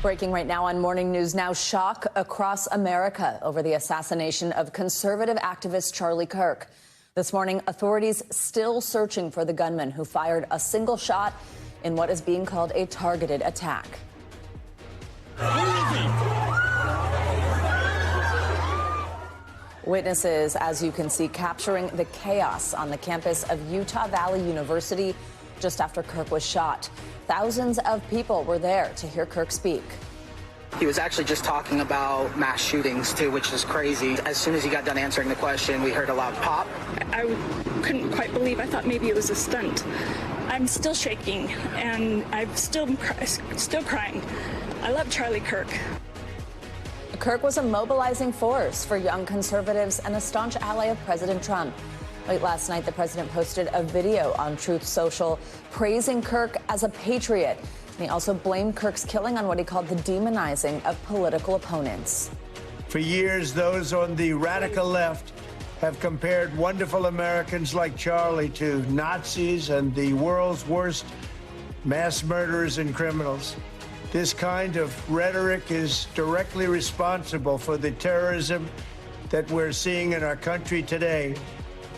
Breaking right now on Morning News Now, shock across America over the assassination of conservative activist Charlie Kirk. This morning, authorities still searching for the gunman who fired a single shot in what is being called a targeted attack. Witnesses, as you can see, capturing the chaos on the campus of Utah Valley University just after Kirk was shot. Thousands of people were there to hear Kirk speak. He was actually just talking about mass shootings, too, which is crazy. As soon as he got done answering the question, we heard a loud pop. I couldn't quite believe. I thought maybe it was a stunt. I'm still shaking, and I'm still crying. I love Charlie Kirk. Kirk was a mobilizing force for young conservatives and a staunch ally of President Trump. Late last night, the president posted a video on Truth Social praising Kirk as a patriot. And he also blamed Kirk's killing on what he called the demonizing of political opponents. For years, those on the radical left have compared wonderful Americans like Charlie to Nazis and the world's worst mass murderers and criminals. This kind of rhetoric is directly responsible for the terrorism that we're seeing in our country today,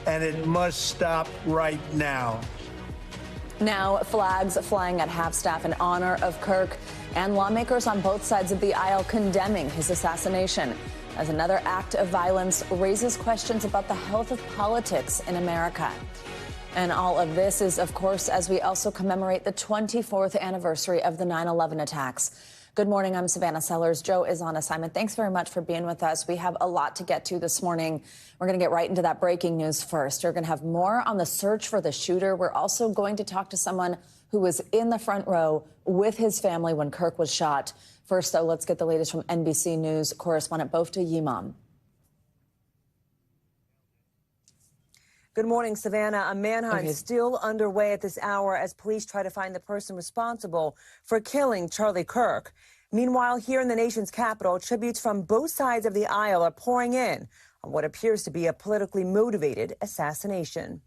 and it must stop right now. Now, flags flying at half-staff in honor of Kirk, and lawmakers on both sides of the aisle condemning his assassination as another act of violence raises questions about the health of politics in America. And all of this is, of course, as we also commemorate the 24th anniversary of the 9/11 attacks. Good morning. I'm Savannah Sellers. Joe is on assignment. Thanks very much for being with us. We have a lot to get to this morning. We're going to get right into that breaking news first. We're going to have more on the search for the shooter. We're also going to talk to someone who was in the front row with his family when Kirk was shot. First, though, let's get the latest from NBC News correspondent Bofta Yimam. Good morning, Savannah. A manhunt still underway at this hour as police try to find the person responsible for killing Charlie Kirk. Meanwhile, here in the nation's capital, tributes from both sides of the aisle are pouring in on what appears to be a politically motivated assassination.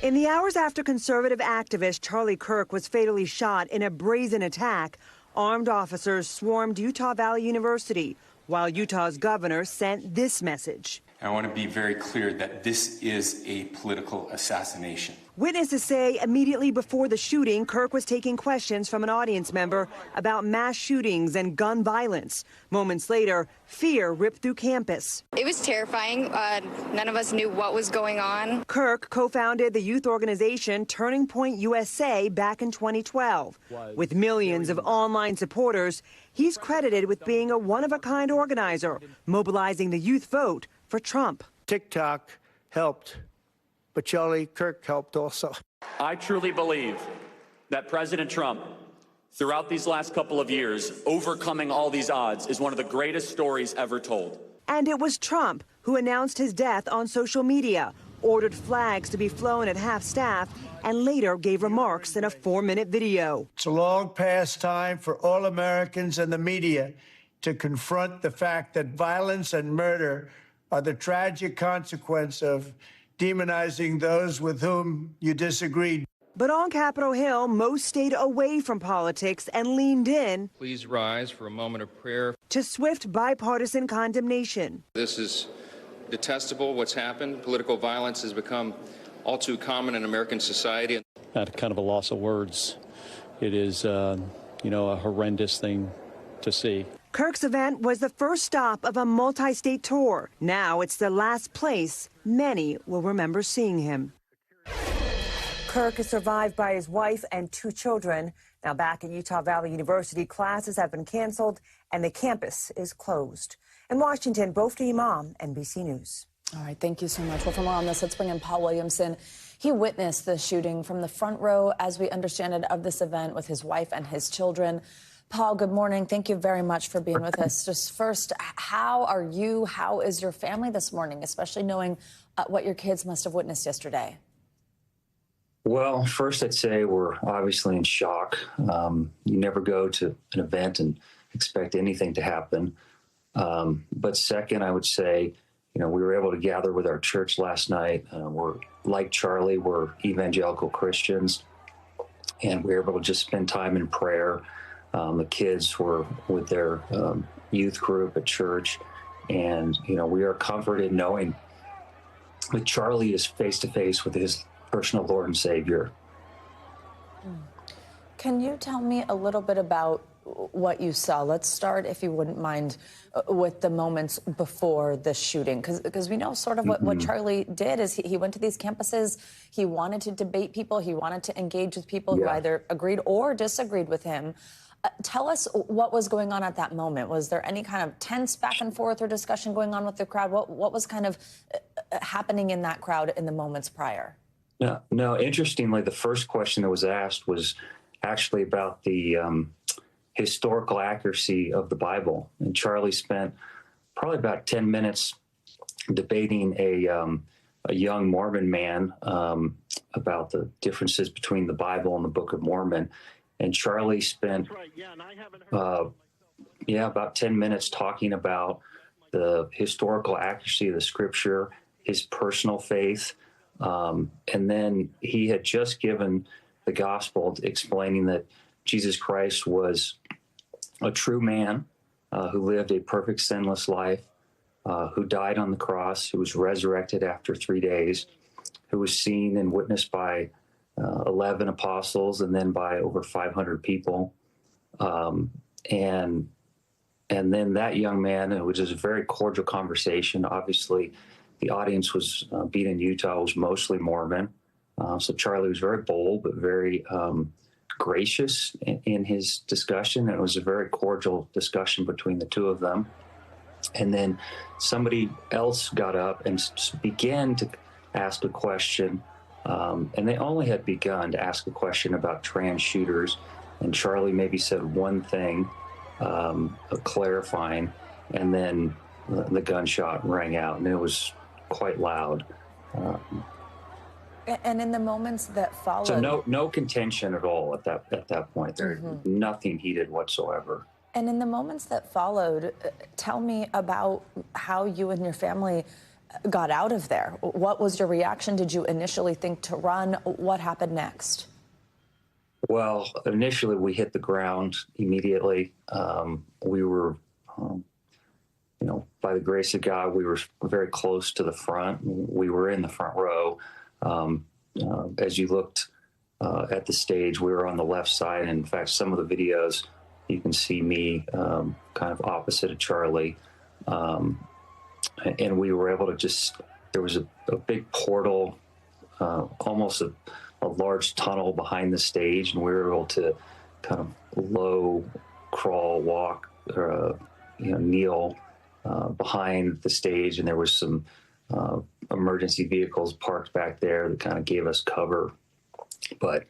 In the hours after conservative activist Charlie Kirk was fatally shot in a brazen attack, armed officers swarmed Utah Valley University, while Utah's governor sent this message. I want to be very clear that this is a political assassination. Witnesses say immediately before the shooting, Kirk was taking questions from an audience member about mass shootings and gun violence. Moments later, fear ripped through campus. It was terrifying. None of us knew what was going on. Kirk co-founded the youth organization Turning Point USA back in 2012. With millions of online supporters, he's credited with being a one-of-a-kind organizer, mobilizing the youth vote for Trump. TikTok helped, but Charlie Kirk helped also. I truly believe that President Trump, throughout these last couple of years, overcoming all these odds is one of the greatest stories ever told. And it was Trump who announced his death on social media, ordered flags to be flown at half-staff, and later gave remarks in a 4-minute video. It's a long past time for all Americans and the media to confront the fact that violence and murder are the tragic consequence of demonizing those with whom you disagree. But on Capitol Hill, most stayed away from politics and leaned in. Please rise for a moment of prayer. To swift bipartisan condemnation. This is detestable, what's happened. Political violence has become all too common in American society. Not kind of a loss of words. It is, a horrendous thing to see. Kirk's event was the first stop of a multi-state tour. Now it's the last place many will remember seeing him. Kirk is survived by his wife and 2 children. Now back at Utah Valley University, classes have been canceled and the campus is closed. In Washington, Bofta Yimam, NBC News. All right, thank you so much. Well, for more on this, let's bring in Paul Williamson. He witnessed the shooting from the front row, as we understand it, of this event with his wife and his children. Paul, good morning. Thank you very much for being with us. Just first, how are you? How is your family this morning, especially knowing what your kids must have witnessed yesterday? Well, first, I'd say we're obviously in shock. You never go to an event and expect anything to happen. But second, I would say, we were able to gather with our church last night. We're like Charlie, we're evangelical Christians, and we were able to just spend time in prayer. The kids were with their youth group at church. And, we are comforted knowing that Charlie is face to face with his personal Lord and Savior. Can you tell me a little bit about what you saw? Let's start, if you wouldn't mind, with the moments before the shooting, because we know sort of what Charlie did is he went to these campuses. He wanted to debate people. He wanted to engage with people who either agreed or disagreed with him. Tell us what was going on at that moment. Was there any kind of tense back and forth or discussion going on with the crowd? What was kind of happening in that crowd in the moments prior? No. Interestingly, the first question that was asked was actually about the historical accuracy of the Bible. And Charlie spent probably about 10 minutes debating a young Mormon man about the differences between the Bible and the Book of Mormon. And Charlie spent about 10 minutes talking about the historical accuracy of the Scripture, his personal faith, and then he had just given the gospel explaining that Jesus Christ was a true man who lived a perfect, sinless life, who died on the cross, who was resurrected after 3 days, who was seen and witnessed by 11 apostles and then by over 500 people. And then that young man, it was just a very cordial conversation. Obviously, the audience was, being in Utah, was mostly Mormon. So Charlie was very bold, but very gracious in his discussion. And it was a very cordial discussion between the two of them. And then somebody else got up and began to ask a question. And they only had begun to ask a question about trans shooters. And Charlie maybe said one thing, clarifying, and then the gunshot rang out, and it was quite loud. And in the moments that followed, so no contention at all at that point. There, nothing heated whatsoever. And in the moments that followed, tell me about how you and your family got out of there. What was your reaction? Did you initially think to run? What happened next? Well, initially we hit the ground immediately. We were, by the grace of God, we were very close to the front. We were in the front row. As you looked at the stage, we were on the left side. And in fact, some of the videos, you can see me kind of opposite of Charlie. And we were able to there was a big portal, almost a large tunnel behind the stage, and we were able to kind of low crawl, walk, kneel behind the stage. And there was some emergency vehicles parked back there that kind of gave us cover. But,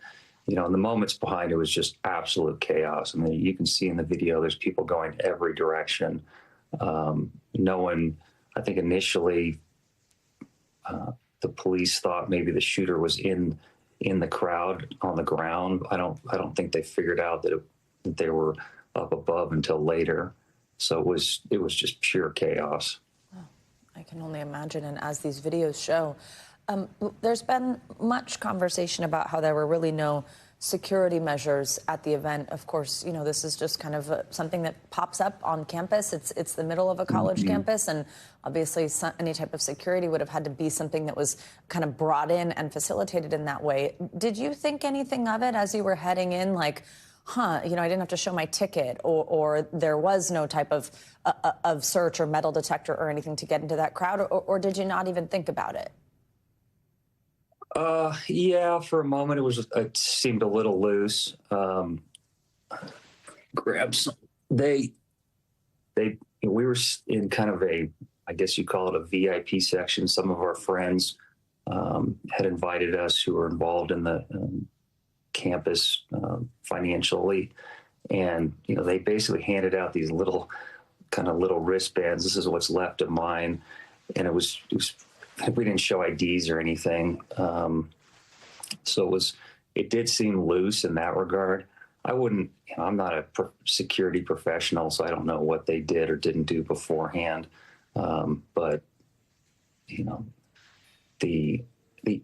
in the moments behind, it was just absolute chaos. I mean, you can see in the video, there's people going every direction. No one, I think initially, the police thought maybe the shooter was in the crowd on the ground. I don't think they figured out that they were up above until later. So it was just pure chaos. I can only imagine. And as these videos show, there's been much conversation about how there were really no security measures at the event. Of course, this is just kind of something that pops up on campus. It's the middle of a college campus, and obviously any type of security would have had to be something that was kind of brought in and facilitated in that way. Did you think anything of it as you were heading in, like, I didn't have to show my ticket, or there was no type of search or metal detector or anything to get into that crowd, or did you not even think about it? Yeah, for a moment it seemed a little loose. We were in kind of I guess you call it a VIP section. Some of our friends had invited us who were involved in the campus financially, and they basically handed out these little wristbands. This is what's left of mine, and it was we didn't show IDs or anything, so it did seem loose in that regard. I wouldn't, I'm not a security professional, so I don't know what they did or didn't do beforehand, but the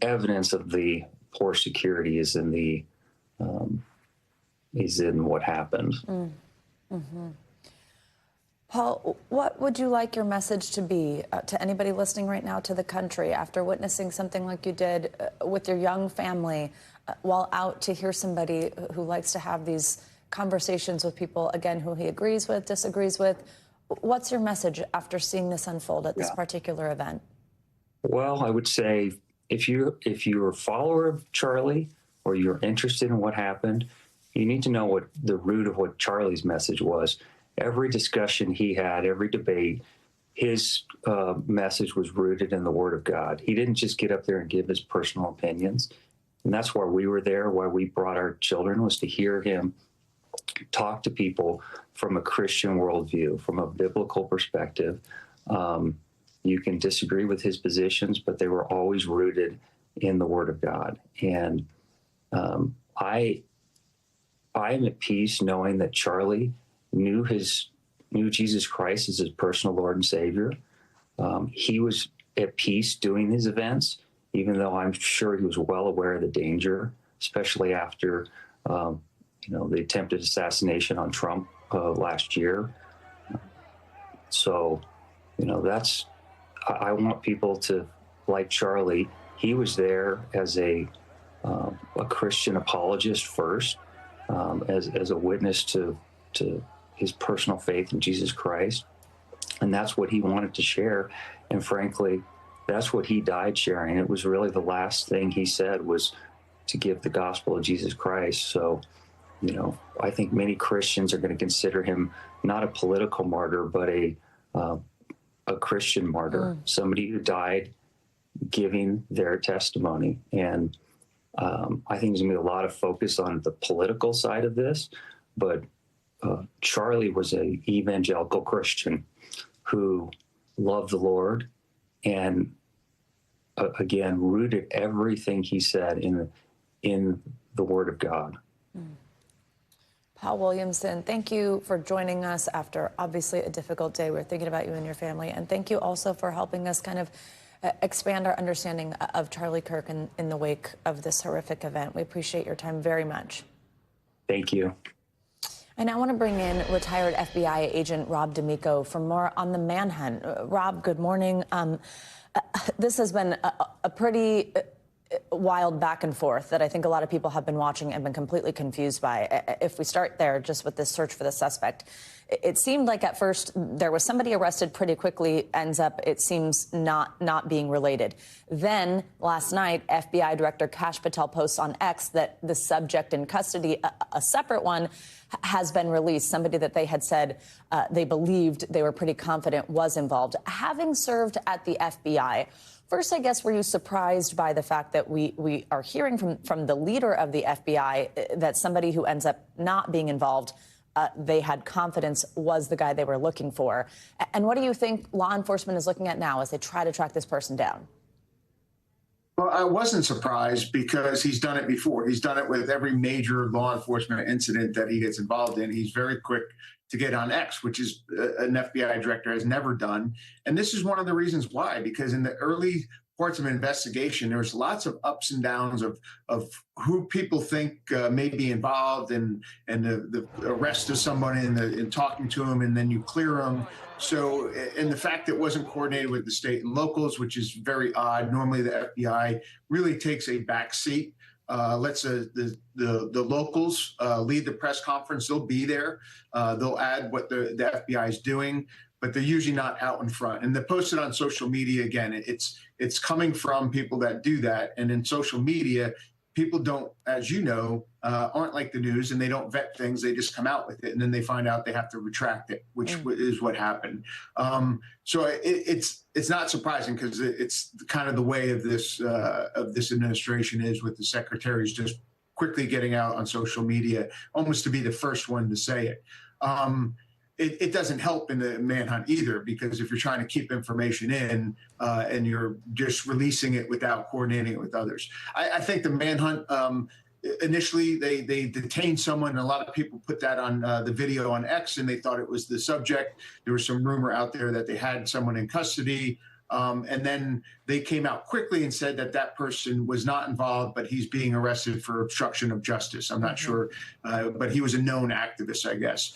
evidence of the poor security is in the is in what happened. Mm-hmm. Paul, what would you like your message to be to anybody listening right now to the country after witnessing something like you did with your young family while out to hear somebody who likes to have these conversations with people, again, who he agrees with, disagrees with? What's your message after seeing this unfold at this particular event? Well, I would say if you're a follower of Charlie or you're interested in what happened, you need to know what the root of what Charlie's message was. Every discussion he had, every debate, his message was rooted in the Word of God. He didn't just get up there and give his personal opinions. And that's why we were there, why we brought our children, was to hear him talk to people from a Christian worldview, from a biblical perspective. You can disagree with his positions, but they were always rooted in the Word of God. And I am at peace knowing that Charlie knew Jesus Christ as his personal Lord and Savior. He was at peace doing his events, even though I'm sure he was well aware of the danger, especially after the attempted assassination on Trump last year. So, I want people to, like Charlie, he was there as a Christian apologist first, as a witness to his personal faith in Jesus Christ. And that's what he wanted to share. And frankly, that's what he died sharing. It was really the last thing he said was to give the gospel of Jesus Christ. So, I think many Christians are going to consider him not a political martyr, but a Christian martyr, somebody who died giving their testimony. And I think there's going to be a lot of focus on the political side of this, but Charlie was an evangelical Christian who loved the Lord and, again, rooted everything he said in the Word of God. Paul Williamson, thank you for joining us after obviously a difficult day. We're thinking about you and your family. And thank you also for helping us kind of expand our understanding of Charlie Kirk in the wake of this horrific event. We appreciate your time very much. Thank you. I now want to bring in retired FBI agent Rob D'Amico for more on the manhunt. Rob, good morning. This has been a pretty wild back and forth that I think a lot of people have been watching and been completely confused by. If we start there just with this search for the suspect, it seemed like at first there was somebody arrested pretty quickly, ends up, it seems, not being related. Then last night, FBI Director Kash Patel posts on X that the subject in custody, a separate one, has been released, somebody that they had said they believed, they were pretty confident was involved. Having served at the FBI, first, I guess, were you surprised by the fact that we are hearing from the leader of the FBI that somebody who ends up not being involved, they had confidence was the guy they were looking for? And what do you think law enforcement is looking at now as they try to track this person down? Well, I wasn't surprised because he's done it before. He's done it with every major law enforcement incident that he gets involved in. He's very quick to get on X, which is an FBI director has never done. And this is one of the reasons why, because in the early parts of an investigation, there's lots of ups and downs of who people think may be involved and the arrest of somebody and talking to them, and then you clear them. So, and the fact that it wasn't coordinated with the state and locals, which is very odd. Normally the FBI really takes a back seat. Lets the locals lead the press conference. They'll be there. They'll add what the FBI is doing, but they're usually not out in front. And they post it on social media. Again, it's coming from people that do that. And in social media, people don't, as you know, aren't like the news, and they don't vet things. They just come out with it, and then they find out they have to retract it, which is what happened. So it's not surprising, because it's kind of the way of this administration is, with the secretaries just quickly getting out on social media, almost to be the first one to say it. It doesn't help in the manhunt either, because if you're trying to keep information in and you're just releasing it without coordinating it with others. I think the manhunt, initially they detained someone, and a lot of people put that on the video on X, and they thought it was the subject. There was some rumor out there that they had someone in custody. And then they came out quickly and said that that person was not involved, but he's being arrested for obstruction of justice. I'm not sure, but he was a known activist, I guess.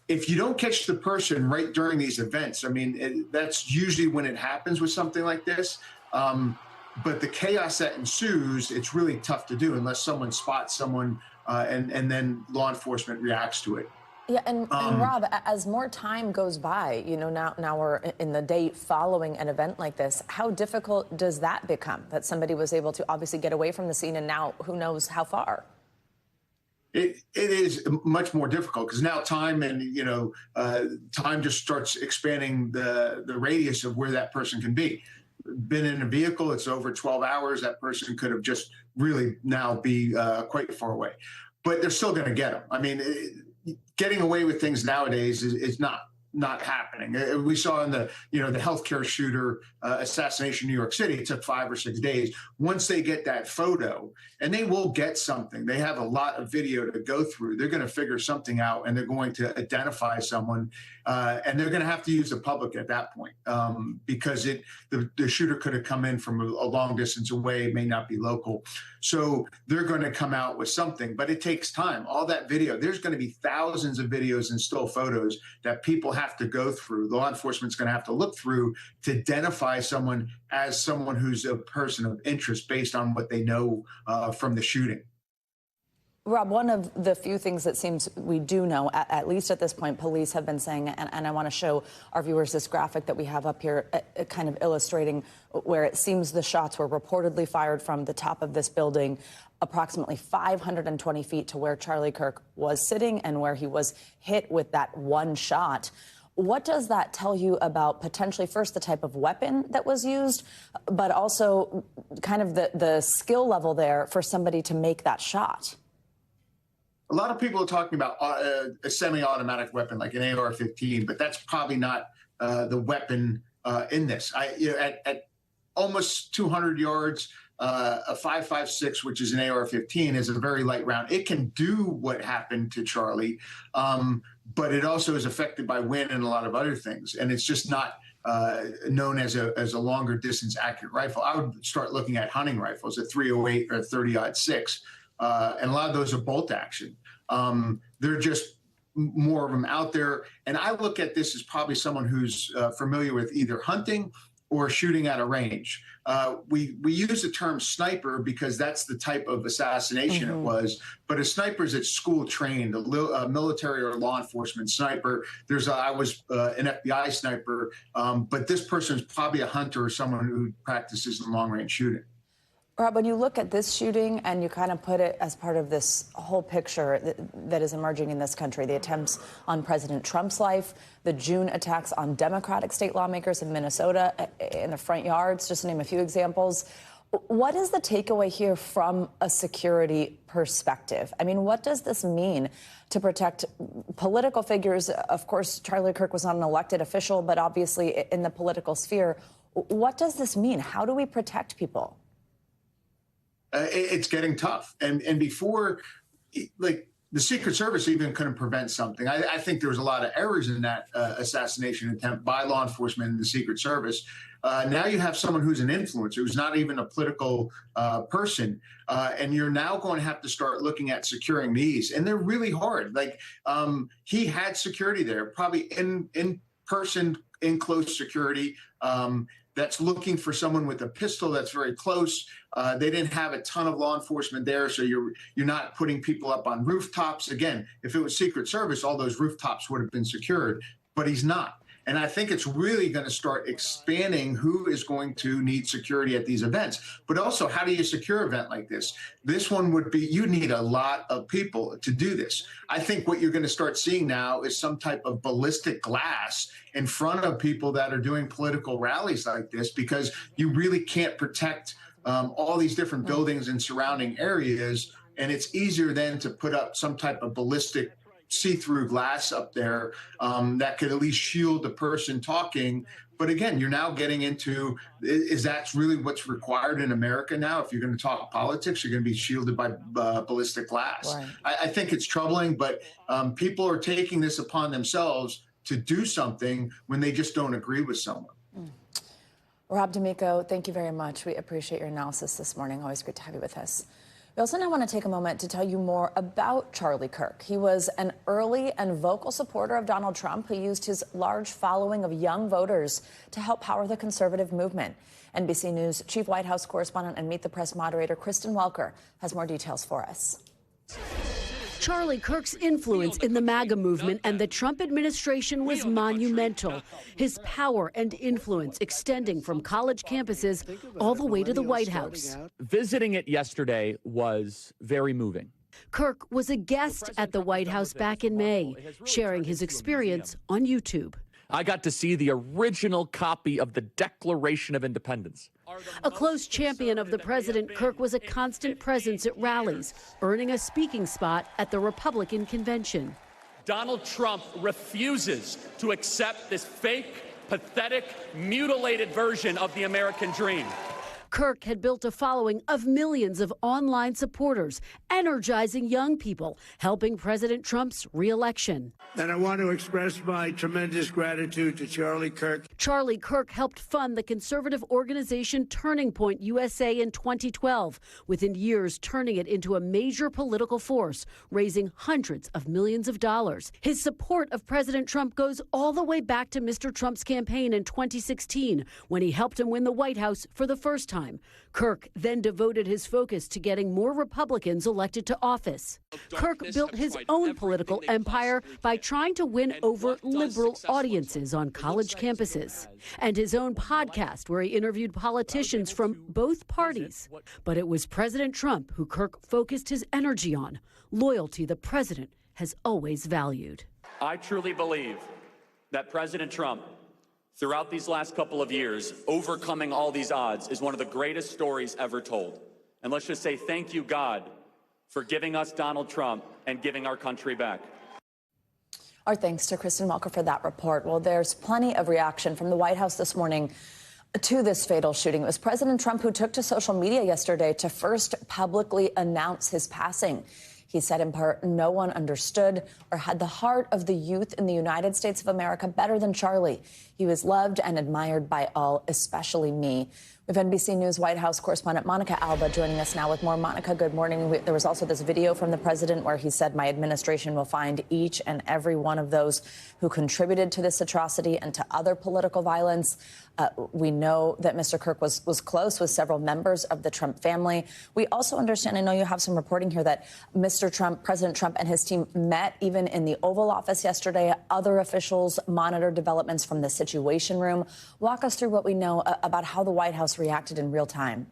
If you don't catch the person right during these events, I mean, that's usually when it happens with something like this. But the chaos that ensues, it's really tough to do unless someone spots someone and then law enforcement reacts to it. Yeah, and Rob, as more time goes by, you know, now we're in the day following an event like this, how difficult does that become, that somebody was able to obviously get away from the scene and now who knows how far? It is much more difficult because now time and, you know, time just starts expanding the radius of where that person can be. Been in a vehicle, it's over 12 hours, that person could have just really now be quite far away. But they're still going to get them. I mean, getting away with things nowadays is not happening. We saw in the healthcare shooter assassination in New York City, it took 5 or 6 days. Once they get that photo, and they will get something, they have a lot of video to go through. They're going to figure something out, and they're going to identify someone, and they're going to have to use the public at that point because the shooter could have come in from a long distance away, it may not be local. So they're going to come out with something, but it takes time. All that video, there's going to be thousands of videos and still photos that people have to go through. Law enforcement's going to have to look through to identify someone as someone who's a person of interest based on what they know from the shooting. Rob, one of the few things that seems we do know, at least at this point, police have been saying, and I want to show our viewers this graphic that we have up here, kind of illustrating where it seems the shots were reportedly fired from the top of this building, approximately 520 feet to where Charlie Kirk was sitting and where he was hit with that one shot. What does that tell you about potentially, first, the type of weapon that was used, but also kind of the skill level there for somebody to make that shot? A lot of people are talking about a semi-automatic weapon like an AR-15, but that's probably not the weapon in this. At almost 200 yards, a 5.56, which is an AR-15, is a very light round. It can do what happened to Charlie, but it also is affected by wind and a lot of other things, and it's just not known as a longer distance accurate rifle. I would start looking at hunting rifles, a 308 or 30-06, and a lot of those are bolt action. They're just more of them out there. And I look at this as probably someone who's familiar with either hunting or shooting at a range. We use the term sniper because that's the type of assassination it was. But a sniper is school trained, a military or law enforcement sniper. I was an FBI sniper, but this person is probably a hunter or someone who practices in long range shooting. Rob, when you look at this shooting and you kind of put it as part of this whole picture that is emerging in this country, the attempts on President Trump's life, the June attacks on Democratic state lawmakers in Minnesota in the front yards, just to name a few examples, what is the takeaway here from a security perspective? I mean, what does this mean to protect political figures? Of course, Charlie Kirk was not an elected official, but obviously in the political sphere. What does this mean? How do we protect people? It's getting tough. And before, like, the Secret Service even couldn't prevent something. I think there was a lot of errors in that assassination attempt by law enforcement and the Secret Service. Now you have someone who's an influencer, who's not even a political person, and you're now going to have to start looking at securing these. And they're really hard. Like, he had security there, probably in person, in close security. That's looking for someone with a pistol that's very close. They didn't have a ton of law enforcement there, so you're not putting people up on rooftops. Again, if it was Secret Service, all those rooftops would have been secured, but he's not. And I think it's really going to start expanding who is going to need security at these events. But also, how do you secure an event like this? This one would be, you need a lot of people to do this. I think what you're going to start seeing now is some type of ballistic glass in front of people that are doing political rallies like this, because you really can't protect all these different buildings and surrounding areas. And it's easier then to put up some type of ballistic see-through glass up there that could at least shield the person talking. But again, you're now getting into, is that really what's required in America now? If you're going to talk politics, you're going to be shielded by ballistic glass. Right. I think it's troubling, but people are taking this upon themselves to do something when they just don't agree with someone. Rob D'Amico, thank you very much. We appreciate your analysis this morning. Always great to have you with us. We also now want to take a moment to tell you more about Charlie Kirk. He was an early and vocal supporter of Donald Trump who used his large following of young voters to help power the conservative movement. NBC News chief White House correspondent and Meet the Press moderator Kristen Welker has more details for us. Charlie Kirk's influence in the MAGA movement and the Trump administration was monumental. His power and influence extending from college campuses all the way to the White House. Visiting it yesterday was very moving. Kirk was a guest at the White House back in May, sharing his experience on YouTube. I got to see the original copy of the Declaration of Independence. A close champion of the president, Kirk was a constant presence at rallies, earning a speaking spot at the Republican convention. Donald Trump refuses to accept this fake, pathetic, mutilated version of the American dream. Kirk had built a following of millions of online supporters, energizing young people, helping President Trump's re-election. And I want to express my tremendous gratitude to Charlie Kirk. Charlie Kirk helped fund the conservative organization Turning Point USA in 2012, within years turning it into a major political force, raising hundreds of millions of dollars. His support of President Trump goes all the way back to Mr. Trump's campaign in 2016, when he helped him win the White House for the first time. Kirk then devoted his focus to getting more Republicans elected to office. Kirk built his own political empire by trying to win over liberal audiences on college campuses, and his own podcast where he interviewed politicians from both parties. But it was President Trump who Kirk focused his energy on, loyalty the president has always valued. I truly believe that President Trump, throughout these last couple of years, overcoming all these odds is one of the greatest stories ever told. And let's just say thank you, God, for giving us Donald Trump and giving our country back. Our thanks to Kristen Welker for that report. Well, there's plenty of reaction from the White House this morning to this fatal shooting. It was President Trump who took to social media yesterday to first publicly announce his passing. He said in part, no one understood or had the heart of the youth in the United States of America better than Charlie. He was loved and admired by all, especially me. We have NBC News White House correspondent Monica Alba joining us now with more. Monica, good morning. There was also this video from the president where he said, my administration will find each and every one of those who contributed to this atrocity and to other political violence. We know that Mr. Kirk was close with several members of the Trump family. We also understand, I know you have some reporting here, that President Trump and his team met even in the Oval Office yesterday. Other officials monitored developments from the Situation Room. Walk us through what we know about how the White House reacted in real time.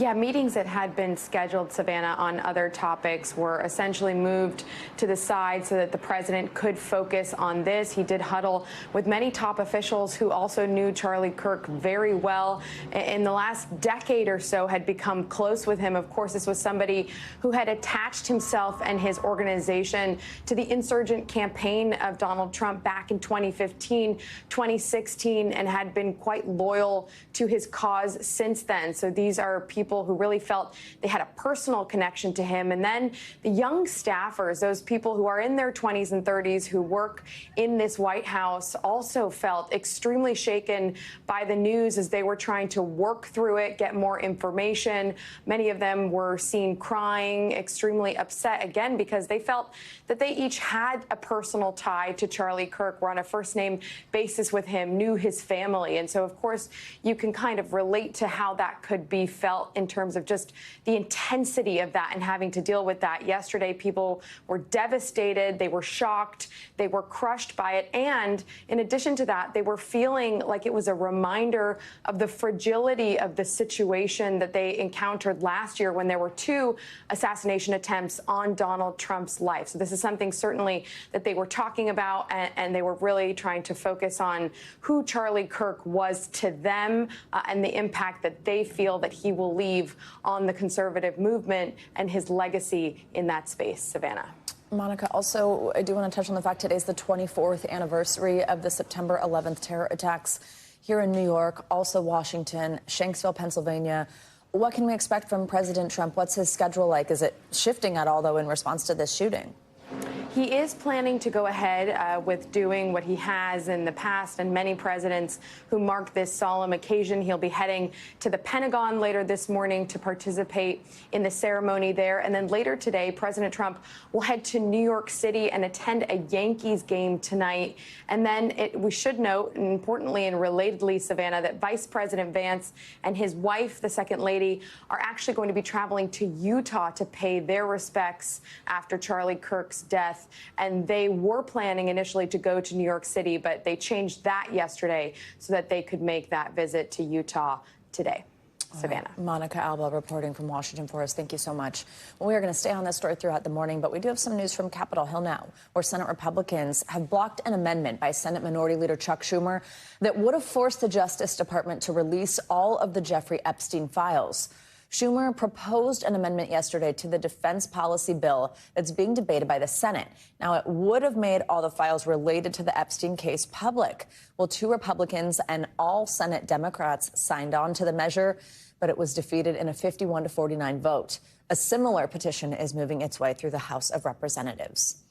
Yeah, meetings that had been scheduled, Savannah, on other topics were essentially moved to the side so that the president could focus on this. He did huddle with many top officials who also knew Charlie Kirk very well. In the last decade or so, had become close with him. Of course, this was somebody who had attached himself and his organization to the insurgent campaign of Donald Trump back in 2015, 2016, and had been quite loyal to his cause since then. So these are people who really felt they had a personal connection to him. And then the young staffers, those people who are in their 20s and 30s who work in this White House, also felt extremely shaken by the news as they were trying to work through it, get more information. Many of them were seen crying, extremely upset, again, because they felt that they each had a personal tie to Charlie Kirk, were on a first-name basis with him, knew his family. And so, of course, you can kind of relate to how that could be felt in terms of just the intensity of that and having to deal with that. Yesterday, people were devastated. They were shocked. They were crushed by it. And in addition to that, they were feeling like it was a reminder of the fragility of the situation that they encountered last year when there were 2 assassination attempts on Donald Trump's life. So this is something certainly that they were talking about, and they were really trying to focus on who Charlie Kirk was to them and the impact that they feel that he will leave on the conservative movement and his legacy in that space. Savannah. Monica, also, I do want to touch on the fact today's the 24th anniversary of the September 11th terror attacks here in New York, also Washington, Shanksville, Pennsylvania. What can we expect from President Trump? What's his schedule like? Is it shifting at all, though, in response to this shooting? He is planning to go ahead with doing what he has in the past, and many presidents who mark this solemn occasion. He'll be heading to the Pentagon later this morning to participate in the ceremony there. And then later today, President Trump will head to New York City and attend a Yankees game tonight. And then we should note, and importantly and relatedly, Savannah, that Vice President Vance and his wife, the Second Lady, are actually going to be traveling to Utah to pay their respects after Charlie Kirk's death. And they were planning initially to go to New York City, but they changed that yesterday so that they could make that visit to Utah today. Savannah. Right. Monica Alba reporting from Washington for us. Thank you so much. Well, we are going to stay on this story throughout the morning, but we do have some news from Capitol Hill now, where Senate Republicans have blocked an amendment by Senate Minority Leader Chuck Schumer that would have forced the Justice Department to release all of the Jeffrey Epstein files. Schumer proposed an amendment yesterday to the defense policy bill that's being debated by the Senate. Now, it would have made all the files related to the Epstein case public. Well, 2 Republicans and all Senate Democrats signed on to the measure, but it was defeated in a 51-49 vote. A similar petition is moving its way through the House of Representatives.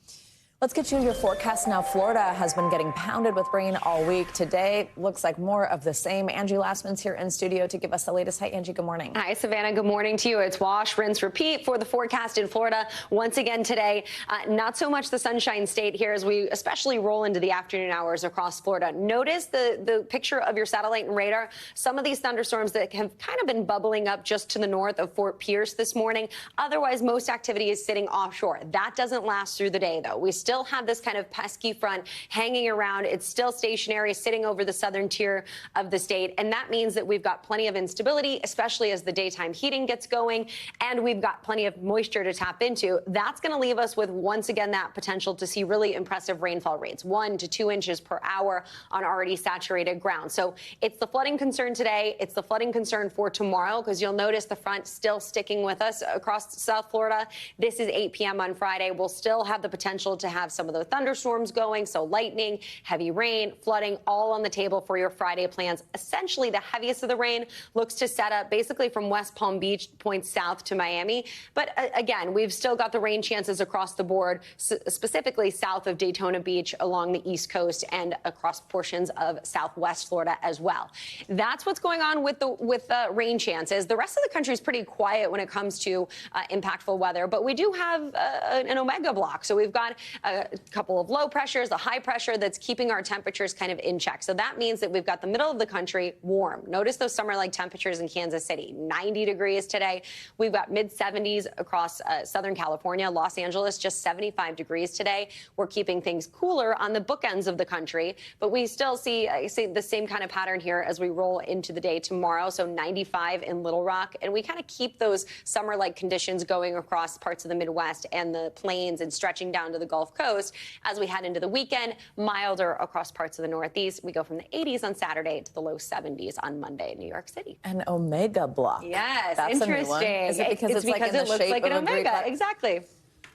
Let's get you your forecast now. Florida has been getting pounded with rain all week. Today looks like more of the same. Angie Lastman's here in studio to give us the latest. Hi, Angie. Good morning. Hi, Savannah. Good morning to you. It's wash, rinse, repeat for the forecast in Florida. Once again today, not so much the Sunshine State here as we especially roll into the afternoon hours across Florida. Notice the picture of your satellite and radar. Some of these thunderstorms that have kind of been bubbling up just to the north of Fort Pierce this morning. Otherwise, most activity is sitting offshore. That doesn't last through the day, though. We still have this kind of pesky front hanging around. It's still stationary, sitting over the southern tier of the state. And that means that we've got plenty of instability, especially as the daytime heating gets going. And we've got plenty of moisture to tap into. That's going to leave us with, once again, that potential to see really impressive rainfall rates, 1 to 2 inches per hour on already saturated ground. So it's the flooding concern today. It's the flooding concern for tomorrow, because you'll notice the front still sticking with us across South Florida. This is 8 p.m. on Friday. We'll still have the potential to have some of the thunderstorms going, so lightning, heavy rain, flooding, all on the table for your Friday plans. Essentially, the heaviest of the rain looks to set up basically from West Palm Beach, points south to Miami. But again, we've still got the rain chances across the board, specifically south of Daytona Beach, along the East Coast, and across portions of Southwest Florida as well. That's what's going on with the rain chances. The rest of the country is pretty quiet when it comes to impactful weather, but we do have an omega block. So we've got a couple of low pressures, a high pressure that's keeping our temperatures kind of in check. So that means that we've got the middle of the country warm. Notice those summer-like temperatures in Kansas City, 90 degrees today. We've got mid-70s across Southern California. Los Angeles, just 75 degrees today. We're keeping things cooler on the bookends of the country, but we still see the same kind of pattern here as we roll into the day tomorrow. So 95 in Little Rock, and we kind of keep those summer-like conditions going across parts of the Midwest and the plains and stretching down to the Gulf Coast. As we head into the weekend, milder across parts of the Northeast. We go from the 80s on Saturday to the low 70s on Monday in New York City. An omega block. Yes, that's interesting. A new one. Is it because it's like in the it looks shape like of an a Greek omega? letter? Exactly.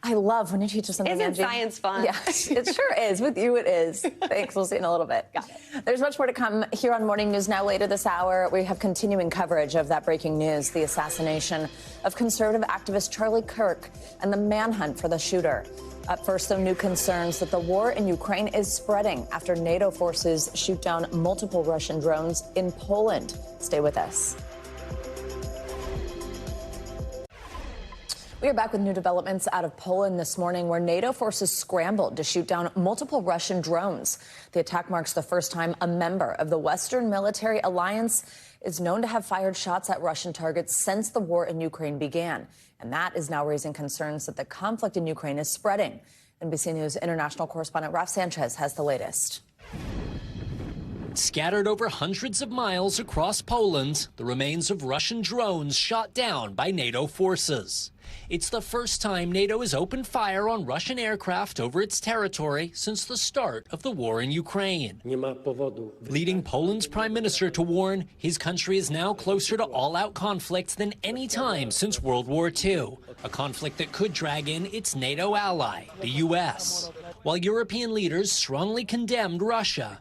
I love when you teach us something. Isn't Angie. science fun? Yeah, it sure is. With you, it is. Thanks. We'll see you in a little bit. Got it. There's much more to come here on Morning News Now. Later this hour, we have continuing coverage of that breaking news, the assassination of conservative activist Charlie Kirk and the manhunt for the shooter. Up first, though, new concerns that the war in Ukraine is spreading after NATO forces shoot down multiple Russian drones in Poland. Stay with us. We are back with new developments out of Poland this morning, where NATO forces scrambled to shoot down multiple Russian drones. The attack marks the first time a member of the Western Military Alliance is known to have fired shots at Russian targets since the war in Ukraine began. And that is now raising concerns that the conflict in Ukraine is spreading. NBC News international correspondent Raf Sanchez has the latest. Scattered over hundreds of miles across Poland, the remains of Russian drones shot down by NATO forces. It's the first time NATO has opened fire on Russian aircraft over its territory since the start of the war in Ukraine. Leading Poland's prime minister to warn his country is now closer to all-out conflict than any time since World War II, a conflict that could drag in its NATO ally, the U.S. While European leaders strongly condemned Russia.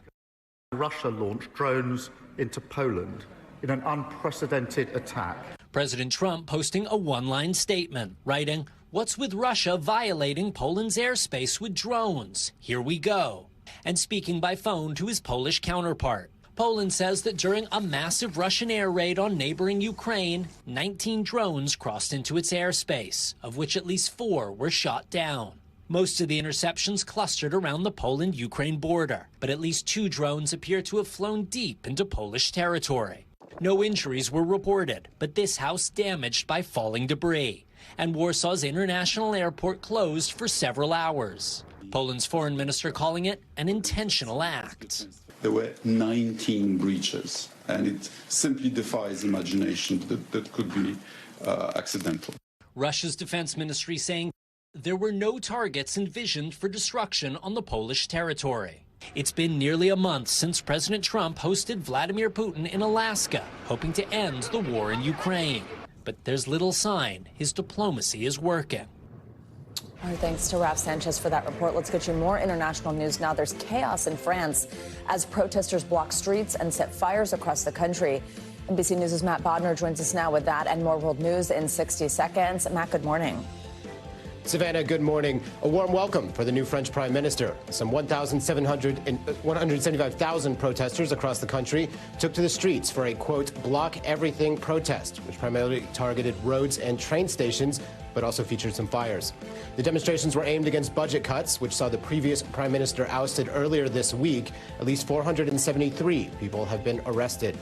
Russia launched drones into Poland in an unprecedented attack. President Trump posting a one-line statement, writing, What's with Russia violating Poland's airspace with drones? Here we go. And speaking by phone to his Polish counterpart. Poland says that during a massive Russian air raid on neighboring Ukraine, 19 drones crossed into its airspace, of which at least 4 were shot down. Most of the interceptions clustered around the Poland-Ukraine border, but at least 2 drones appear to have flown deep into Polish territory. No injuries were reported, but this house damaged by falling debris, and Warsaw's international airport closed for several hours. Poland's foreign minister calling it an intentional act. There were 19 breaches, and it simply defies imagination that could be accidental. Russia's defense ministry saying there were no targets envisioned for destruction on the Polish territory. It's been nearly a month since President Trump hosted Vladimir Putin in Alaska, hoping to end the war in Ukraine. But there's little sign his diplomacy is working. Our thanks to Raf Sanchez for that report. Let's get you more international news now. There's chaos in France as protesters block streets and set fires across the country. NBC News' Matt Bodner joins us now with that and more world news in 60 seconds. Matt, good morning. Savannah, good morning. A warm welcome for the new French Prime Minister. Some 175,000 protesters across the country took to the streets for a, quote, block everything protest, which primarily targeted roads and train stations, but also featured some fires. The demonstrations were aimed against budget cuts, which saw the previous prime minister ousted earlier this week. At least 473 people have been arrested.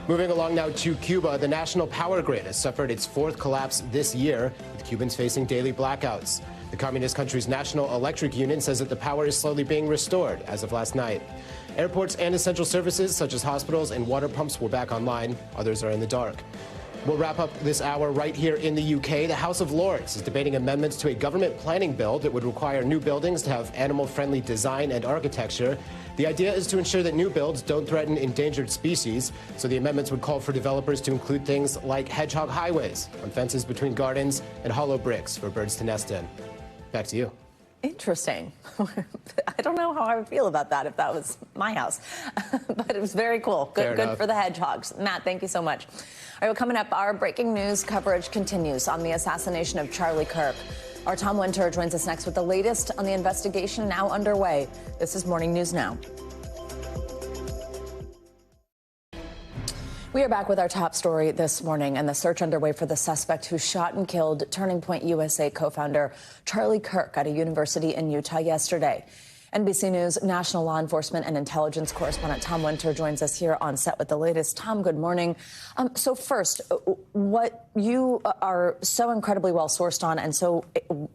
Moving along now to Cuba, the national power grid has suffered its 4th collapse this year, with Cubans facing daily blackouts. The communist country's National Electric Union says that the power is slowly being restored as of last night. Airports and essential services, such as hospitals and water pumps, were back online. Others are in the dark. We'll wrap up this hour right here in the UK. The House of Lords is debating amendments to a government planning bill that would require new buildings to have animal-friendly design and architecture. The idea is to ensure that new builds don't threaten endangered species, so the amendments would call for developers to include things like hedgehog highways on fences between gardens and hollow bricks for birds to nest in. Back to you. Interesting. I don't know how I would feel about that if that was my house, but it was very cool. Good for the hedgehogs. Matt, thank you so much. All right, well, coming up, our breaking news coverage continues on the assassination of Charlie Kirk. Our Tom Winter joins us next with the latest on the investigation now underway. This is Morning News Now. We are back with our top story this morning and the search underway for the suspect who shot and killed Turning Point USA co-founder Charlie Kirk at a university in Utah yesterday. NBC News national law enforcement and intelligence correspondent Tom Winter joins us here on set with the latest. Tom, good morning. So first, what you are so incredibly well sourced on and so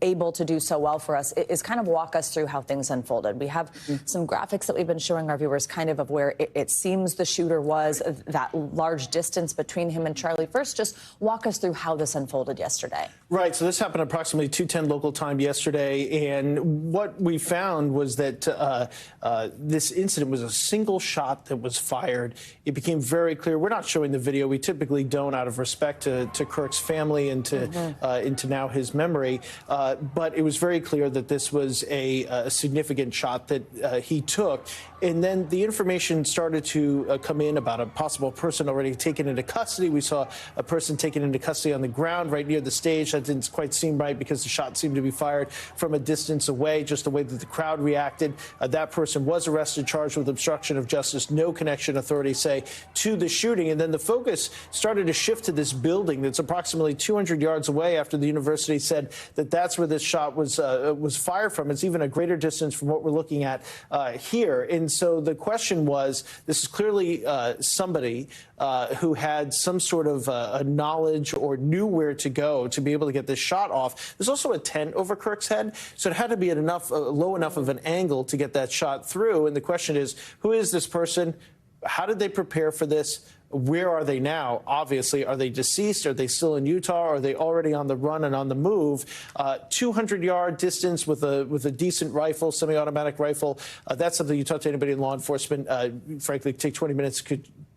able to do so well for us is kind of walk us through how things unfolded. We have some graphics that we've been showing our viewers kind of where it seems the shooter was, that large distance between him and Charlie. First, just walk us through how this unfolded yesterday. Right. So this happened approximately 2:10 local time yesterday. And what we found was that this incident was a single shot that was fired. It became very clear. We're not showing the video. We typically don't, out of respect to Kirk's family and into now his memory. But it was very clear that this was a significant shot that he took. And then the information started to come in about a possible person already taken into custody. We saw a person taken into custody on the ground right near the stage. That didn't quite seem right because the shot seemed to be fired from a distance away, just the way that the crowd reacted. That person was arrested, charged with obstruction of justice. No connection, authorities say, to the shooting. And then the focus started to shift to this building that's approximately 200 yards away after the university said that that's where this shot was fired from. It's even a greater distance from what we're looking at here. And so the question was, this is clearly somebody who had some sort of knowledge or knew where to go to be able to get this shot off. There's also a tent over Kirk's head, so it had to be at low enough of an angle to get that shot through. And the question is, who is this person? How did they prepare for this? Where are they now? Obviously, are they deceased? Are they still in Utah? Are they already on the run and on the move? 200-yard distance with a decent rifle, semi-automatic rifle. That's something you talk to anybody in law enforcement. Frankly, take 20 minutes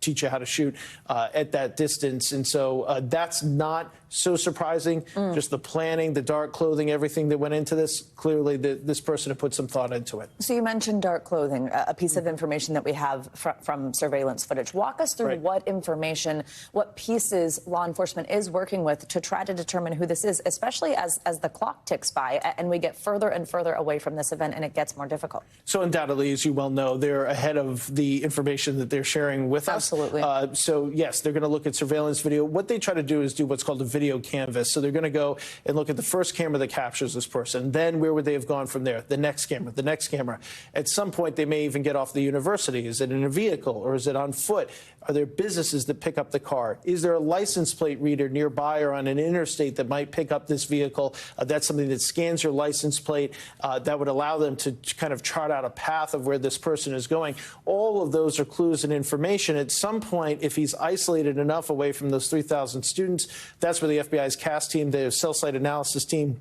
teach you how to shoot at that distance. And so that's not so surprising. Just the planning, the dark clothing, everything that went into this. Clearly, this person had put some thought into it. So you mentioned dark clothing, a piece of information that we have from surveillance footage. Walk us through what information, what pieces law enforcement is working with to try to determine who this is, especially as the clock ticks by and we get further and further away from this event and it gets more difficult. So undoubtedly, as you well know, they're ahead of the information that they're sharing with us. Absolutely. So yes, they're going to look at surveillance video. What they try to do is do what's called a video canvas. So they're going to go and look at the first camera that captures this person. Then where would they have gone from there? The next camera, the next camera. At some point, they may even get off the university. Is it in a vehicle or is it on foot? Are there businesses that pick up the car? Is there a license plate reader nearby or on an interstate that might pick up this vehicle? That's something that scans your license plate that would allow them to kind of chart out a path of where this person is going. All of those are clues and information. At some point, if he's isolated enough away from those 3,000 students, that's where the FBI's CAS team, the cell site analysis team,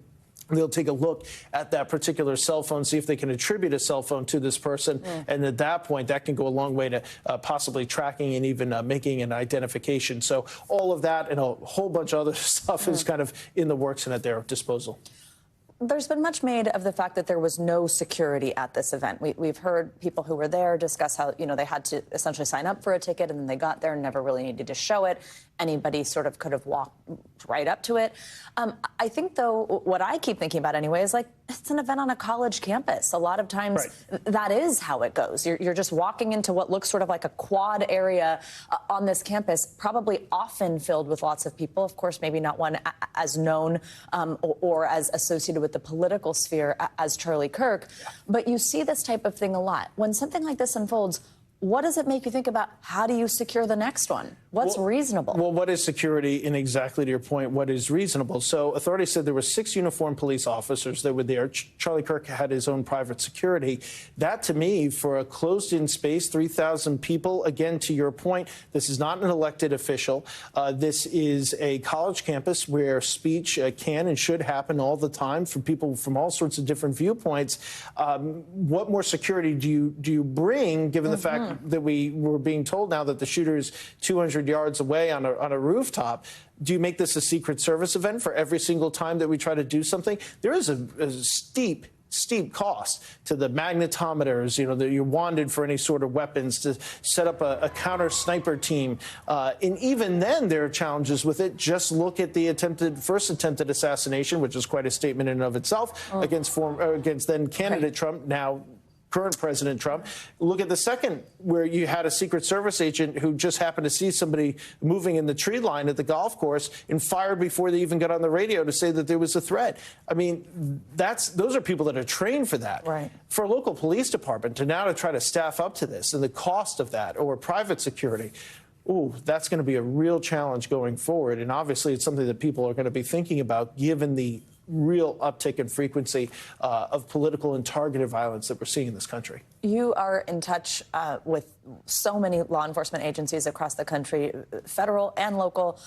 they'll take a look at that particular cell phone, see if they can attribute a cell phone to this person. And at that point, that can go a long way to possibly tracking and even making an identification. So all of that and a whole bunch of other stuff is kind of in the works and at their disposal. There's been much made of the fact that there was no security at this event. We've heard people who were there discuss how, they had to essentially sign up for a ticket and then they got there and never really needed to show it. Anybody sort of could have walked right up to it. I think, though, what I keep thinking about anyway is, like, it's an event on a college campus. A lot of times that is how it goes. You're just walking into what looks sort of like a quad area on this campus, probably often filled with lots of people. Of course, maybe not one as known or as associated with the political sphere as Charlie Kirk. But you see this type of thing a lot. When something like this unfolds, what does it make you think about? How do you secure the next one? What's reasonable? Well, what is security? And exactly to your point, what is reasonable? So authorities said there were 6 uniformed police officers that were there. Charlie Kirk had his own private security. That, to me, for a closed-in space, 3,000 people, again, to your point, this is not an elected official. This is a college campus where speech can and should happen all the time for people from all sorts of different viewpoints. What more security do you bring, given the fact that we were being told now that the shooter is 200 yards away on a rooftop? Do you make this a Secret Service event for every single time that we try to do something? There is a steep cost to the magnetometers, that you're wanted for any sort of weapons, to set up a counter sniper team. And even then, there are challenges with it. Just look at the first attempted assassination, which is quite a statement in and of itself, against then candidate Trump, now current President Trump. Look at the second, where you had a Secret Service agent who just happened to see somebody moving in the tree line at the golf course and fired before they even got on the radio to say that there was a threat. I mean, those are people that are trained for that. Right. For a local police department to try to staff up to this and the cost of that, or private security, that's going to be a real challenge going forward. And obviously, it's something that people are going to be thinking about, given the real uptick in frequency of political and targeted violence that we're seeing in this country. You are in touch with so many law enforcement agencies across the country, federal and local.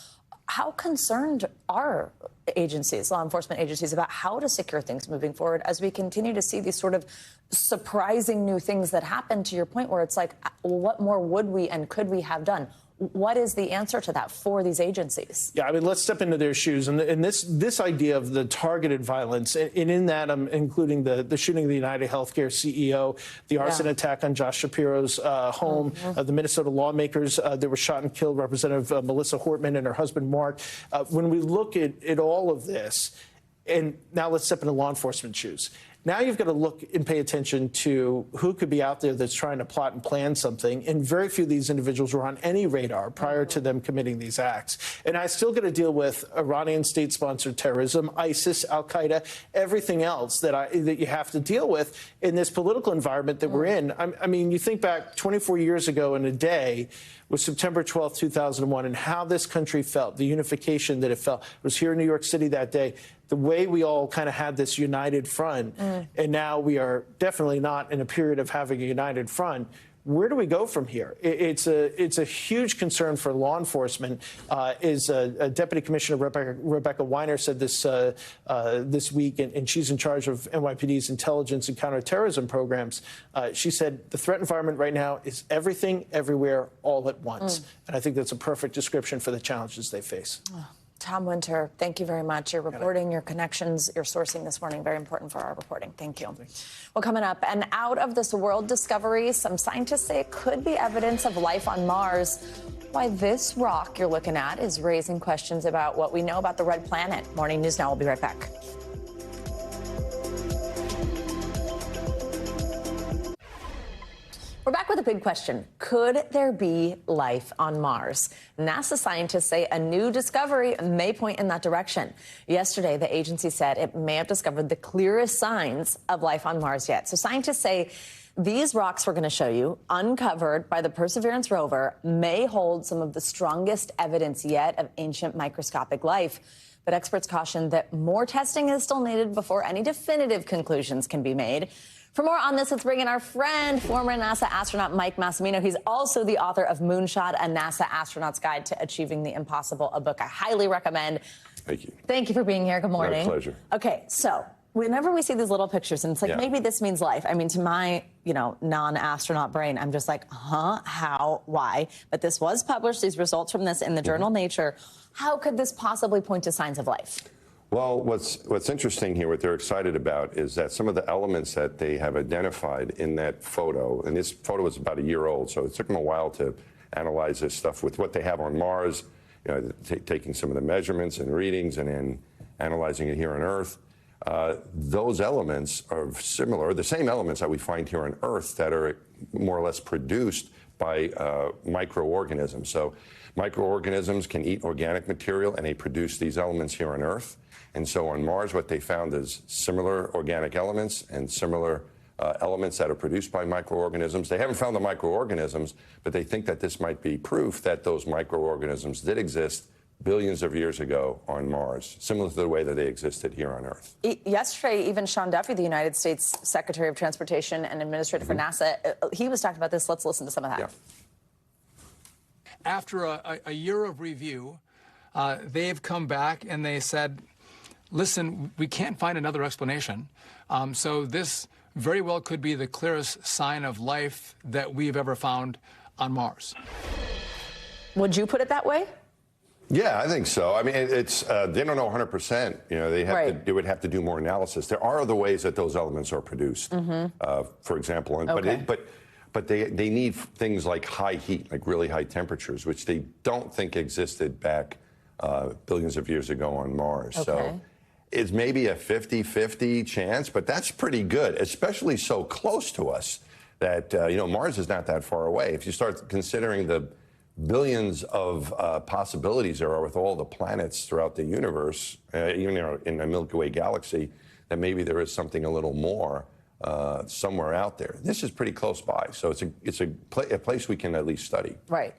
How concerned are law enforcement agencies, about how to secure things moving forward as we continue to see these sort of surprising new things that happen, to your point, where it's like, what more would we and could we have done? What is the answer to that for these agencies? Yeah, I mean, let's step into their shoes. And this idea of the targeted violence, and in that I'm including the shooting of the United Healthcare CEO, the arson attack on Josh Shapiro's home, the Minnesota lawmakers that were shot and killed, Representative Melissa Hortman and her husband, Mark. When we look at all of this, and now let's step into law enforcement shoes. Now you've got to look and pay attention to who could be out there that's trying to plot and plan something. And very few of these individuals were on any radar prior to them committing these acts. And I still got to deal with Iranian state-sponsored terrorism, ISIS, Al-Qaeda, everything else that you have to deal with in this political environment that we're in. I mean, you think back 24 years ago in a day was September 12th, 2001, and how this country felt, the unification that it felt. It was here in New York City that day. The way we all kind of had this united front, and now we are definitely not in a period of having a united front. where do we go from here? It's a huge concern for law enforcement. Deputy Commissioner Rebecca Weiner said this week, and she's in charge of NYPD's intelligence and counterterrorism programs. She said the threat environment right now is everything, everywhere, all at once. And I think that's a perfect description for the challenges they face. Oh. Tom Winter, thank you very much. Your reporting, your connections, your sourcing this morning, very important for our reporting. Thank you. Well, coming up, an out-of-this-world discovery. Some scientists say it could be evidence of life on Mars. Why this rock you're looking at is raising questions about what we know about the red planet. Morning News Now. We'll be right back. We're back with a big question. Could there be life on Mars? NASA scientists say a new discovery may point in that direction. Yesterday, the agency said it may have discovered the clearest signs of life on Mars yet. So scientists say these rocks we're going to show you, uncovered by the Perseverance rover, may hold some of the strongest evidence yet of ancient microscopic life. But experts caution that more testing is still needed before any definitive conclusions can be made. For more on this, let's bring in our friend, former NASA astronaut Mike Massimino. He's also the author of Moonshot, a NASA astronaut's guide to achieving the impossible, a book I highly recommend. Thank you. Thank you for being here. Good morning. My pleasure. Okay, so whenever we see these little pictures, and it's like, maybe this means life. I mean, to my, non-astronaut brain, I'm just like, how, why? But this was published, these results from this in the journal Nature. How could this possibly point to signs of life? Well, what's interesting here, what they're excited about, is that some of the elements that they have identified in that photo, and this photo is about a year old, so it took them a while to analyze this stuff with what they have on Mars, taking some of the measurements and readings and then analyzing it here on Earth. Those elements are similar, the same elements that we find here on Earth that are more or less produced by microorganisms. So microorganisms can eat organic material, and they produce these elements here on Earth. And so on Mars, what they found is similar organic elements and similar elements that are produced by microorganisms. They haven't found the microorganisms, but they think that this might be proof that those microorganisms did exist billions of years ago on Mars, similar to the way that they existed here on Earth. Yesterday, even Sean Duffy, the United States Secretary of Transportation and Administrator for NASA, he was talking about this. Let's listen to some of that. Yeah. After a year of review, they've come back and they said, listen, we can't find another explanation. So this very well could be the clearest sign of life that we've ever found on Mars. Would you put it that way? Yeah, I think so. I mean, it's they don't know 100%. They would have to do more analysis. There are other ways that those elements are produced. For example, but they need things like high heat, like really high temperatures, which they don't think existed back billions of years ago on Mars. So it's maybe a 50-50 chance, but that's pretty good, especially so close to us that, Mars is not that far away. If you start considering the billions of possibilities there are with all the planets throughout the universe, even in the Milky Way galaxy, that maybe there is something a little more somewhere out there. This is pretty close by, so it's a place we can at least study. Right.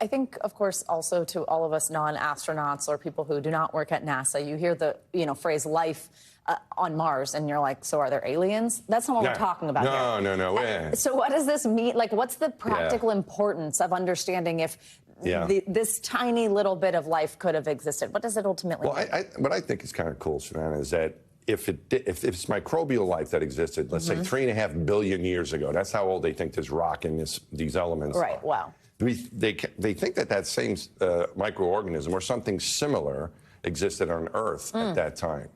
I think, of course, also to all of us non-astronauts or people who do not work at NASA, you hear the phrase life on Mars, and you're like, so are there aliens? That's not what we're talking about here. No. So what does this mean? Like, what's the practical importance of understanding if this tiny little bit of life could have existed? What does it ultimately mean? What I think is kind of cool, Savannah, is that if it's microbial life that existed, let's say 3.5 billion years ago, that's how old they think this rock and these elements are. Wow. They think that same microorganism or something similar existed on Earth at that time.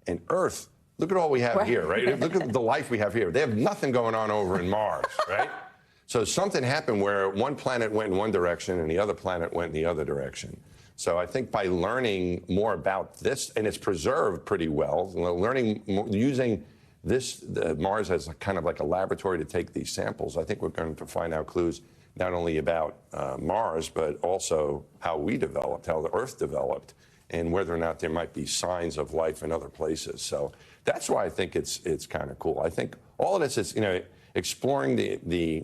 And Earth, look at all we have here, right? Look at the life we have here. They have nothing going on over in Mars, right? So something happened where one planet went in one direction and the other planet went in the other direction. So I think by learning more about this, and it's preserved pretty well, using Mars as kind of like a laboratory to take these samples, I think we're going to find out clues not only about Mars, but also how we developed, how the Earth developed, and whether or not there might be signs of life in other places. So that's why I think it's kind of cool. I think all of this is, exploring the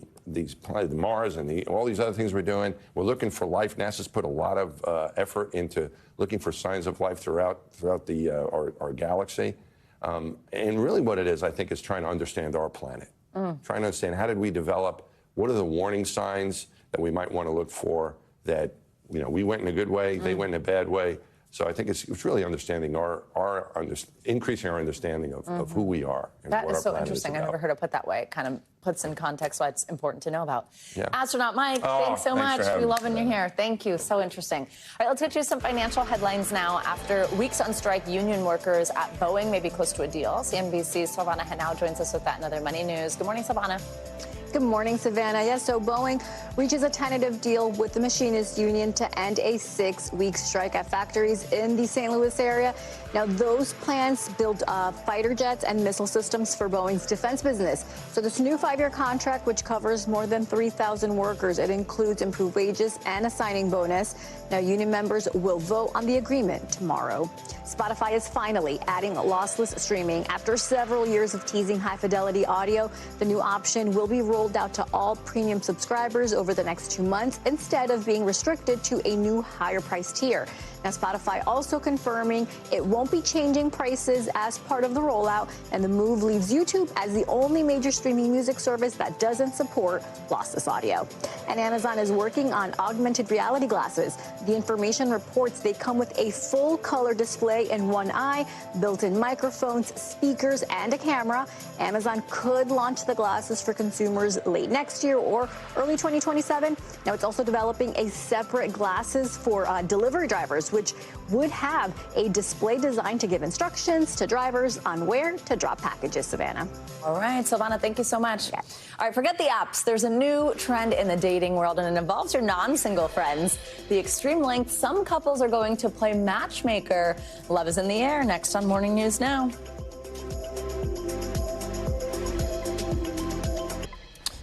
Mars and all these other things we're doing. We're looking for life. NASA's put a lot of effort into looking for signs of life throughout our galaxy. And really what it is, I think, is trying to understand our planet. Trying to understand how did we develop, what are the warning signs that we might want to look for that, we went in a good way, they went in a bad way. So I think it's really understanding increasing our understanding of who we are. And that what is our so planet interesting. is I about. never heard it put that way. It kind of puts in context why it's important to know about. Yeah. Astronaut Mike, thanks so much. We love when you're here. Thank you. So interesting. All right, let's get you some financial headlines now. After weeks on strike, union workers at Boeing may be close to a deal. CNBC's Silvana Henao joins us with that and other money news. Good morning, Silvana. Good morning, Savannah. Yes, so Boeing reaches a tentative deal with the machinists union to end a 6-week strike at factories in the St. Louis area. Now, those plans build fighter jets and missile systems for Boeing's defense business. So this new 5-year contract, which covers more than 3,000 workers, it includes improved wages and a signing bonus. Now, union members will vote on the agreement tomorrow. Spotify is finally adding lossless streaming. After several years of teasing high-fidelity audio, the new option will be rolled out to all premium subscribers over the next 2 months instead of being restricted to a new higher-priced tier. Now, Spotify also confirming it won't be changing prices as part of the rollout, and the move leaves YouTube as the only major streaming music service that doesn't support lossless audio. And Amazon is working on augmented reality glasses. The information reports they come with a full-color display in one eye, built-in microphones, speakers, and a camera. Amazon could launch the glasses for consumers late next year or early 2027. Now, it's also developing a separate glasses for delivery drivers, which would have a display designed to give instructions to drivers on where to drop packages, Savannah. All right, Silvana, thank you so much. All right, forget the apps. There's a new trend in the dating world, and it involves your non-single friends. The extreme length some couples are going to play matchmaker. Love is in the air. Next on Morning News Now.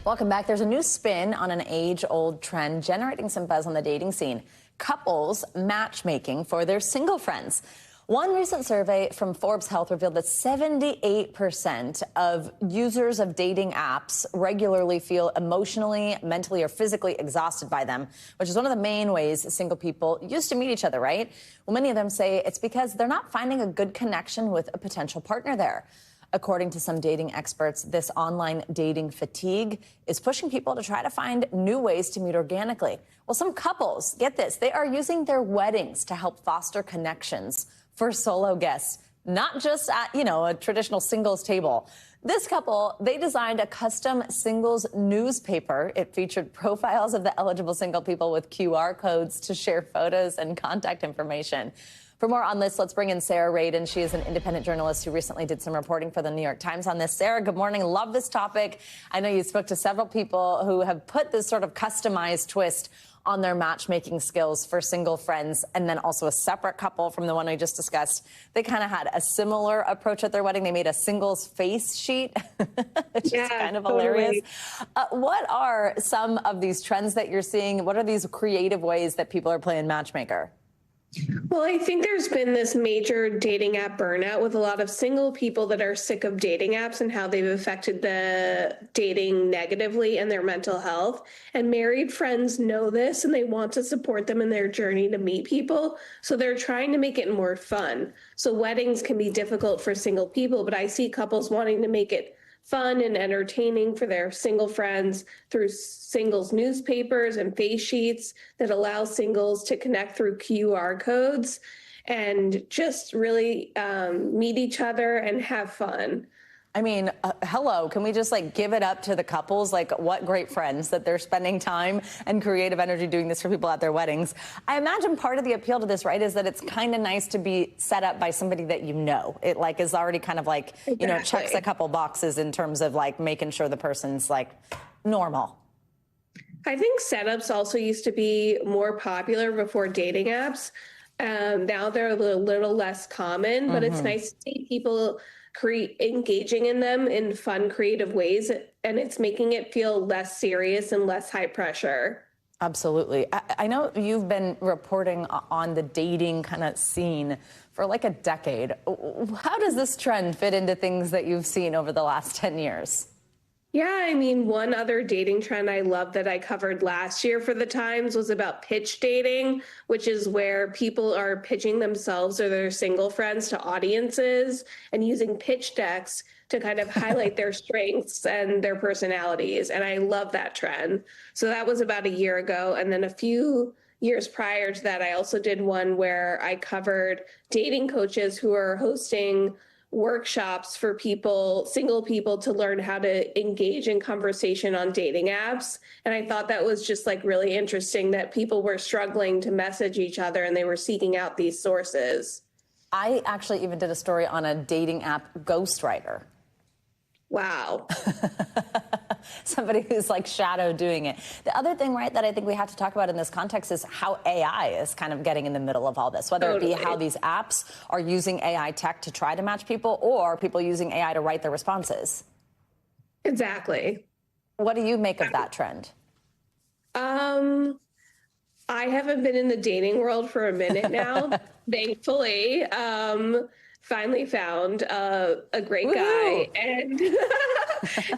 Welcome back. There's a new spin on an age-old trend generating some buzz on the dating scene. Couples matchmaking for their single friends. One recent survey from Forbes Health revealed that 78% of users of dating apps regularly feel emotionally, mentally, or physically exhausted by them, which is one of the main ways single people used to meet each other, right? Well, many of them say it's because they're not finding a good connection with a potential partner there. According to some dating experts, this online dating fatigue is pushing people to try to find new ways to meet organically. Well, some couples, get this, they are using their weddings to help foster connections for solo guests, not just at, a traditional singles table. This couple, they designed a custom singles newspaper. It featured profiles of the eligible single people with QR codes to share photos and contact information. For more on this, let's bring in Sarah Radin. She is an independent journalist who recently did some reporting for the New York Times on this. Sarah, good morning. Love this topic. I know you spoke to several people who have put this sort of customized twist on their matchmaking skills for single friends, and then also a separate couple from the one we just discussed. They kind of had a similar approach at their wedding. They made a singles face sheet, which is kind of hilarious. What are some of these trends that you're seeing? What are these creative ways that people are playing matchmaker? Well, I think there's been this major dating app burnout with a lot of single people that are sick of dating apps and how they've affected the dating negatively and their mental health. And married friends know this and they want to support them in their journey to meet people. So they're trying to make it more fun. So weddings can be difficult for single people, but I see couples wanting to make it fun and entertaining for their single friends through singles newspapers and face sheets that allow singles to connect through QR codes and just really meet each other and have fun. I mean, hello, can we just give it up to the couples? What great friends that they're spending time and creative energy doing this for people at their weddings. I imagine part of the appeal to this, right, is that it's kind of nice to be set up by somebody that you know. It is already kind of Exactly. Checks a couple boxes in terms of making sure the person's normal. I think setups also used to be more popular before dating apps. Now they're a little less common, but it's nice to see people engaging in them in fun, creative ways, and it's making it feel less serious and less high pressure. Absolutely. I know you've been reporting on the dating kind of scene for a decade. How does this trend fit into things that you've seen over the last 10 years? Yeah, I mean, one other dating trend I love that I covered last year for the Times was about pitch dating, which is where people are pitching themselves or their single friends to audiences and using pitch decks to kind of highlight their strengths and their personalities. And I love that trend. So that was about a year ago. And then a few years prior to that, I also did one where I covered dating coaches who are hosting workshops for people, single people, to learn how to engage in conversation on dating apps. And I thought that was just like really interesting that people were struggling to message each other and they were seeking out these sources. I actually even did a story on a dating app ghostwriter. Wow. Somebody who's like shadow doing it. The other thing, right, that I think we have to talk about in this context is how AI is kind of getting in the middle of all this, whether it be how these apps are using AI tech to try to match people or people using AI to write their responses. Exactly. What do you make of that trend? I haven't been in the dating world for a minute now, thankfully. Finally found a great guy,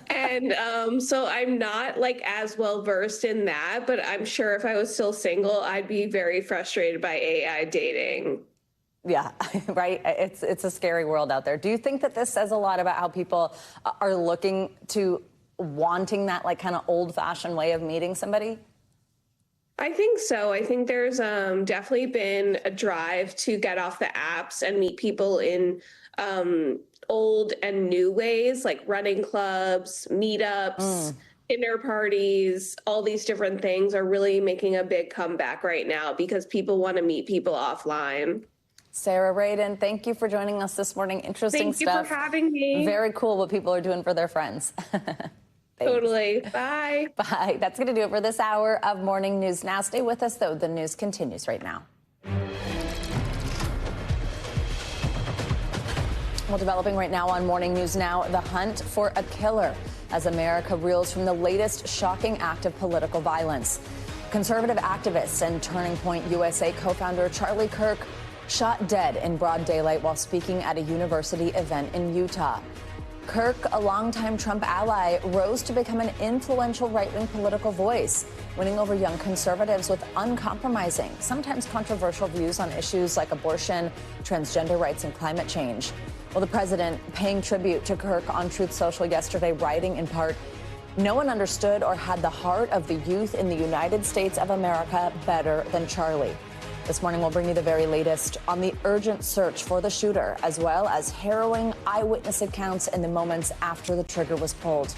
and so I'm not like as well versed in that, but I'm sure if I was still single, I'd be very frustrated by AI dating. Yeah, right. It's a scary world out there. Do you think that this says a lot about how people are looking to wanting that like kind of old-fashioned way of meeting somebody? I think so. I think there's definitely been a drive to get off the apps and meet people in old and new ways, like running clubs, meetups, dinner parties. All these different things are really making a big comeback right now because people want to meet people offline. Sarah Radin, thank you for joining us this morning. Interesting stuff. Thank you for having me. Very cool what people are doing for their friends. Totally. Bye. Bye. That's going to do it for this hour of Morning News Now. Stay with us, though. The news continues right now. Well, developing right now on Morning News Now, the hunt for a killer as America reels from the latest shocking act of political violence. Conservative activist and Turning Point USA co-founder Charlie Kirk shot dead in broad daylight while speaking at a university event in Utah. Kirk, a longtime Trump ally, rose to become an influential right-wing political voice, winning over young conservatives with uncompromising, sometimes controversial views on issues like abortion, transgender rights, and climate change. Well, the president paying tribute to Kirk on Truth Social yesterday, writing in part, "No one understood or had the heart of the youth in the United States of America better than Charlie." This morning, we'll bring you the very latest on the urgent search for the shooter, as well as harrowing eyewitness accounts in the moments after the trigger was pulled.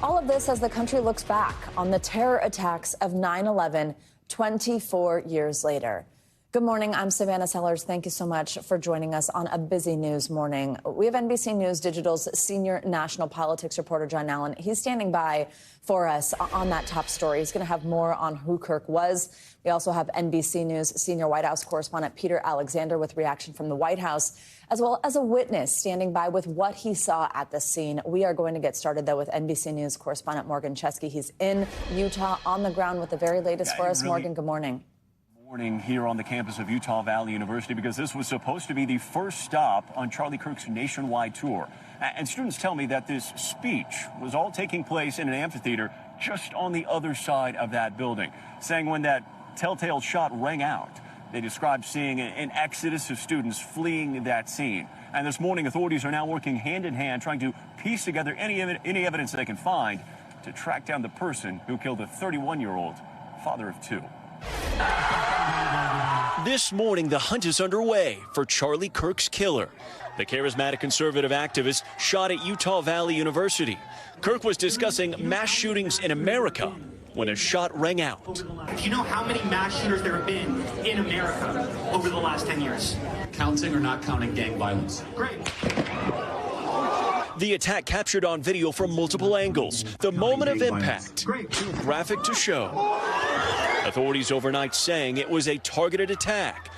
All of this as the country looks back on the terror attacks of 9/11 24 years later. Good morning. I'm Savannah Sellers. Thank you so much for joining us on a busy news morning. We have NBC News Digital's senior national politics reporter, John Allen. He's standing by for us on that top story. He's going to have more on who Kirk was. We also have NBC News senior White House correspondent Peter Alexander with reaction from the White House, as well as a witness standing by with what he saw at the scene. We are going to get started, though, with NBC News correspondent Morgan Chesky. He's in Utah on the ground with the very latest for us. Morgan, good morning. Morning here on the campus of Utah Valley University, because this was supposed to be the first stop on Charlie Kirk's nationwide tour. And students tell me that this speech was all taking place in an amphitheater just on the other side of that building, saying when that telltale shot rang out, they described seeing an exodus of students fleeing that scene. And this morning, authorities are now working hand in hand, trying to piece together any evidence they can find to track down the person who killed a 31-year-old father of two. This morning, the hunt is underway for Charlie Kirk's killer. The charismatic conservative activist shot at Utah Valley University. Kirk was discussing mass shootings in America when a shot rang out. Do you know how many mass shooters there have been in America over the last 10 years? Counting or not counting gang violence? Great. The attack captured on video from multiple angles. The moment of impact, too graphic to show. Authorities overnight saying it was a targeted attack.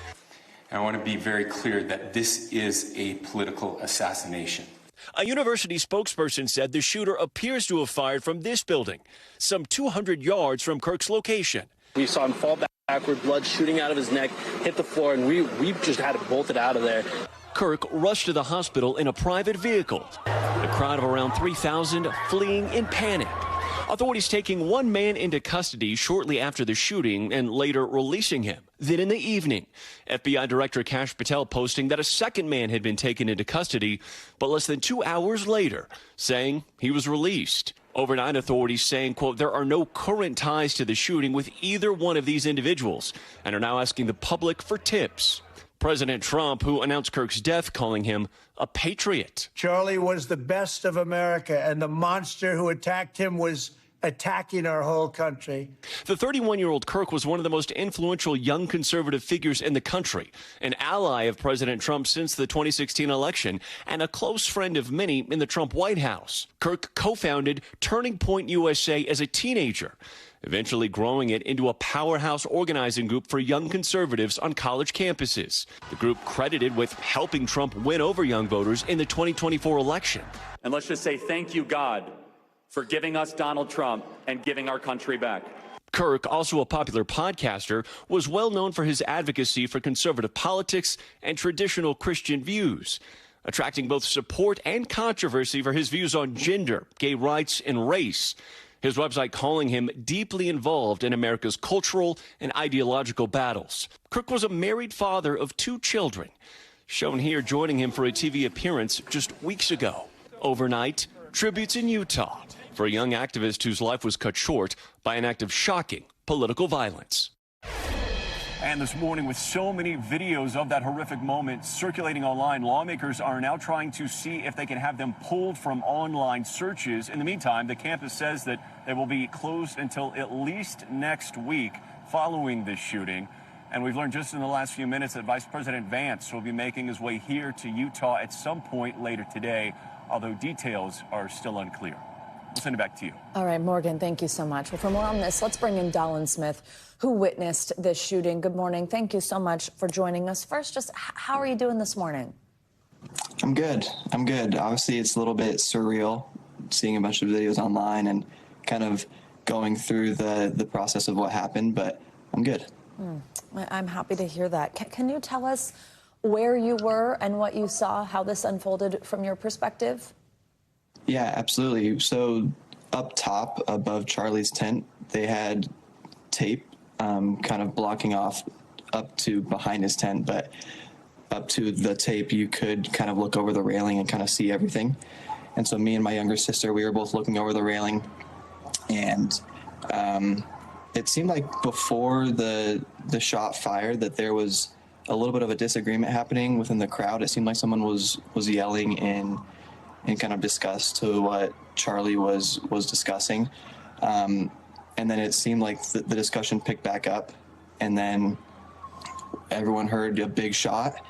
I want to be very clear that this is a political assassination. A university spokesperson said the shooter appears to have fired from this building, some 200 yards from Kirk's location. We saw him fall backward, blood shooting out of his neck, hit the floor, and we just had it bolted out of there. Kirk rushed to the hospital in a private vehicle. A crowd of around 3,000 fleeing in panic. Authorities taking one man into custody shortly after the shooting and later releasing him. Then in the evening, FBI Director Kash Patel posting that a second man had been taken into custody, but less than 2 hours later, saying he was released. Overnight, authorities saying, quote, there are no current ties to the shooting with either one of these individuals and are now asking the public for tips. President Trump, who announced Kirk's death, calling him a patriot. Charlie was the best of America, and the monster who attacked him was attacking our whole country. The 31-year-old Kirk was one of the most influential young conservative figures in the country, an ally of President Trump since the 2016 election, and a close friend of many in the Trump White House. Kirk co-founded Turning Point USA as a teenager, eventually growing it into a powerhouse organizing group for young conservatives on college campuses. The group credited with helping Trump win over young voters in the 2024 election. And let's just say thank you, God, for giving us Donald Trump and giving our country back. Kirk, also a popular podcaster, was well known for his advocacy for conservative politics and traditional Christian views, attracting both support and controversy for his views on gender, gay rights, and race. His website calling him deeply involved in America's cultural and ideological battles. Kirk was a married father of 2 children, shown here joining him for a TV appearance just weeks ago. Overnight, tributes in Utah for a young activist whose life was cut short by an act of shocking political violence. And this morning, with so many videos of that horrific moment circulating online, lawmakers are now trying to see if they can have them pulled from online searches. In the meantime, the campus says that they will be closed until at least next week following this shooting. And we've learned just in the last few minutes that Vice President Vance will be making his way here to Utah at some point later today, although details are still unclear. We'll send it back to you. All right, Morgan, thank you so much. Well, for more on this, let's bring in Dateline Smith, who witnessed this shooting. Good morning. Thank you so much for joining us. First, just how are you doing this morning? I'm good. Obviously, it's a little bit surreal seeing a bunch of videos online and kind of going through the process of what happened, but I'm good. I'm happy to hear that. Can you tell us where you were and what you saw, how this unfolded from your perspective? Yeah, absolutely. So up top above Charlie's tent, they had tape kind of blocking off up to behind his tent, but up to the tape, you could kind of look over the railing and kind of see everything. And so me and my younger sister, we were both looking over the railing, and it seemed like before the shot fired that there was a little bit of a disagreement happening within the crowd. It seemed like someone was yelling in kind of disgust to what Charlie was discussing. And then it seemed like the discussion picked back up, and then everyone heard a big shot.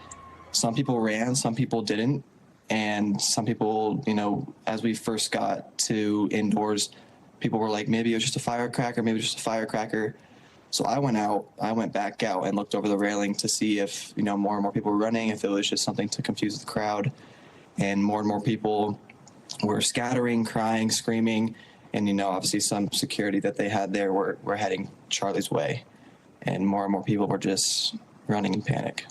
Some people ran, some people didn't. And some people, as we first got to indoors, people were like, maybe it was just a firecracker. So I went back out and looked over the railing to see if, more and more people were running, if it was just something to confuse the crowd. And more people were scattering, crying, screaming. And, obviously some security that they had there were heading Charlie's way. And more people were just running in panic.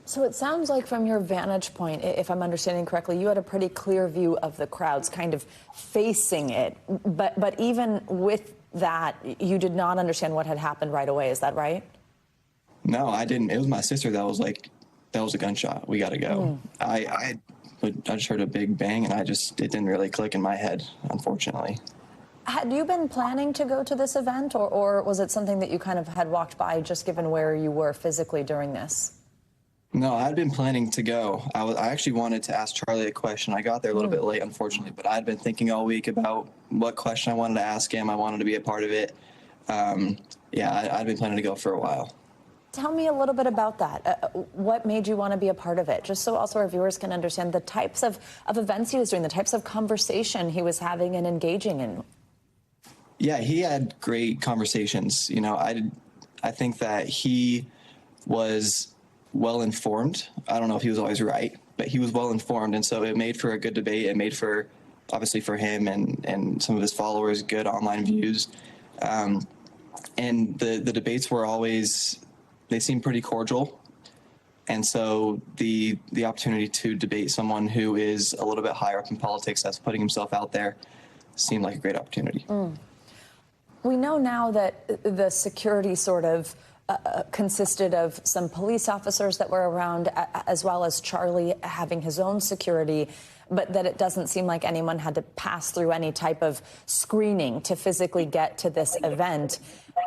So it sounds like from your vantage point, if I'm understanding correctly, you had a pretty clear view of the crowds kind of facing it. But even with that, you did not understand what had happened right away. Is that right? No, I didn't. It was my sister that was like, that was a gunshot. We got to go. I just heard a big bang, and it didn't really click in my head, unfortunately. Had you been planning to go to this event, or was it something that you kind of had walked by just given where you were physically during this? No, I'd been planning to go. I actually wanted to ask Charlie a question. I got there a little bit late, unfortunately, but I'd been thinking all week about what question I wanted to ask him. I wanted to be a part of it. I'd been planning to go for a while. Tell me a little bit about that. What made you want to be a part of it? Just so also our viewers can understand the types of events he was doing, the types of conversation he was having and engaging in. Yeah, he had great conversations. I think that he was well-informed. I don't know if he was always right, but he was well-informed. And so it made for a good debate. It made for, obviously for him and some of his followers, good online views. And the debates were always, they seemed pretty cordial. And so the opportunity to debate someone who is a little bit higher up in politics, that's putting himself out there, seemed like a great opportunity. We know now that the security sort of consisted of some police officers that were around, as well as Charlie having his own security, but that it doesn't seem like anyone had to pass through any type of screening to physically get to this event.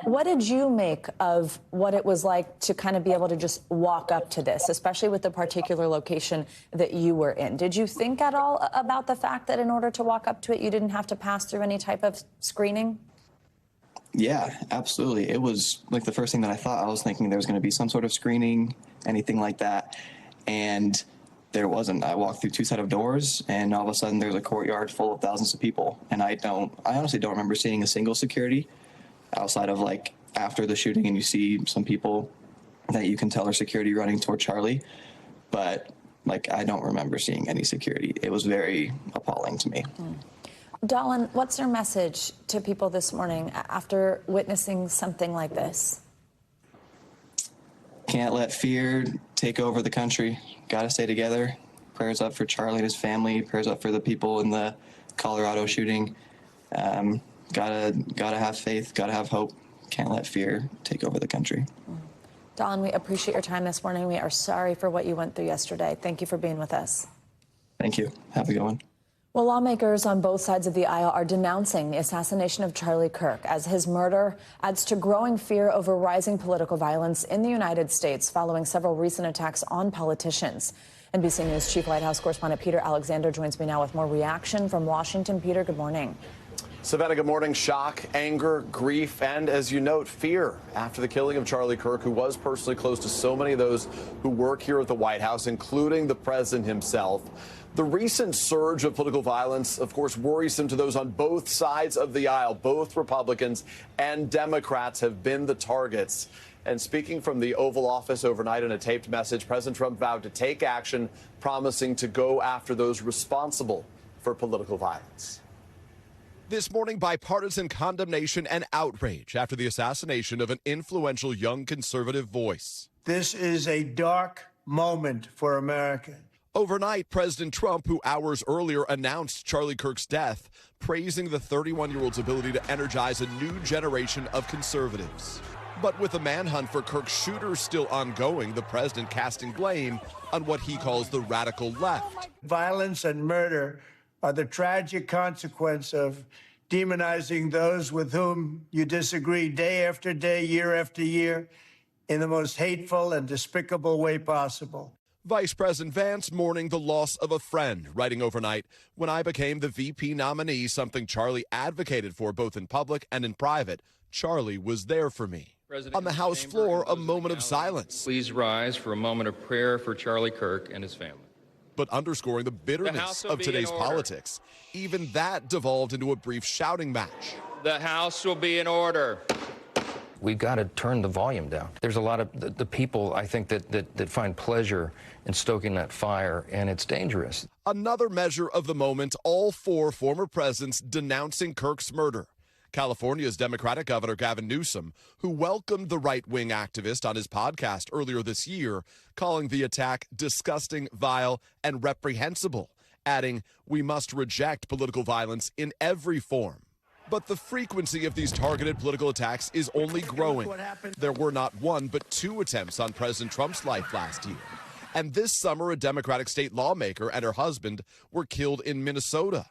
What did you make of what it was like to kind of be able to just walk up to this, especially with the particular location that you were in? Did you think at all about the fact that in order to walk up to it, you didn't have to pass through any type of screening? Yeah, absolutely. It was like the first thing that I thought. I was thinking there was going to be some sort of screening, anything like that. And there wasn't. I walked through two set of doors, and all of a sudden there's a courtyard full of thousands of people. And I honestly don't remember seeing a single security outside of like after the shooting, and you see some people that you can tell are security running toward Charlie. But like, I don't remember seeing any security. It was very appalling to me. Dateline, what's your message to people this morning after witnessing something like this? Can't let fear take over the country. Got to stay together. Prayers up for Charlie and his family. Prayers up for the people in the Colorado shooting. Gotta have faith. Gotta have hope. Can't let fear take over the country. Dateline, we appreciate your time this morning. We are sorry for what you went through yesterday. Thank you for being with us. Thank you. Have a good one. Well, lawmakers on both sides of the aisle are denouncing the assassination of Charlie Kirk as his murder adds to growing fear over rising political violence in the United States following several recent attacks on politicians. NBC News Chief White House correspondent Peter Alexander joins me now with more reaction from Washington. Peter, good morning. Savannah, good morning. Shock, anger, grief, and as you note, fear after the killing of Charlie Kirk, who was personally close to so many of those who work here at the White House, including the president himself. The recent surge of political violence, of course, worrisome to those on both sides of the aisle. Both Republicans and Democrats have been the targets. And speaking from the Oval Office overnight in a taped message, President Trump vowed to take action, promising to go after those responsible for political violence. This morning, bipartisan condemnation and outrage after the assassination of an influential young conservative voice. This is a dark moment for America. Overnight, President Trump, who hours earlier announced Charlie Kirk's death, praising the 31-year-old's ability to energize a new generation of conservatives. But with the manhunt for Kirk's shooter still ongoing, the president casting blame on what he calls the radical left. Violence and murder are the tragic consequence of demonizing those with whom you disagree day after day, year after year, in the most hateful and despicable way possible. Vice President Vance mourning the loss of a friend, writing overnight, "When I became the VP nominee, something Charlie advocated for both in public and in private, Charlie was there for me." On the House floor, a moment of silence. Please rise for a moment of prayer for Charlie Kirk and his family. But underscoring the bitterness of today's politics, even that devolved into a brief shouting match. The House will be in order. We've got to turn the volume down. There's a lot of the people, I think, that find pleasure in stoking that fire, and it's dangerous. Another measure of the moment, all four former presidents denouncing Kirk's murder. California's Democratic Governor Gavin Newsom, who welcomed the right-wing activist on his podcast earlier this year, calling the attack disgusting, vile, and reprehensible, adding, "We must reject political violence in every form." But the frequency of these targeted political attacks is only growing. There were not one, but two attempts on President Trump's life last year. And this summer, a Democratic state lawmaker and her husband were killed in Minnesota.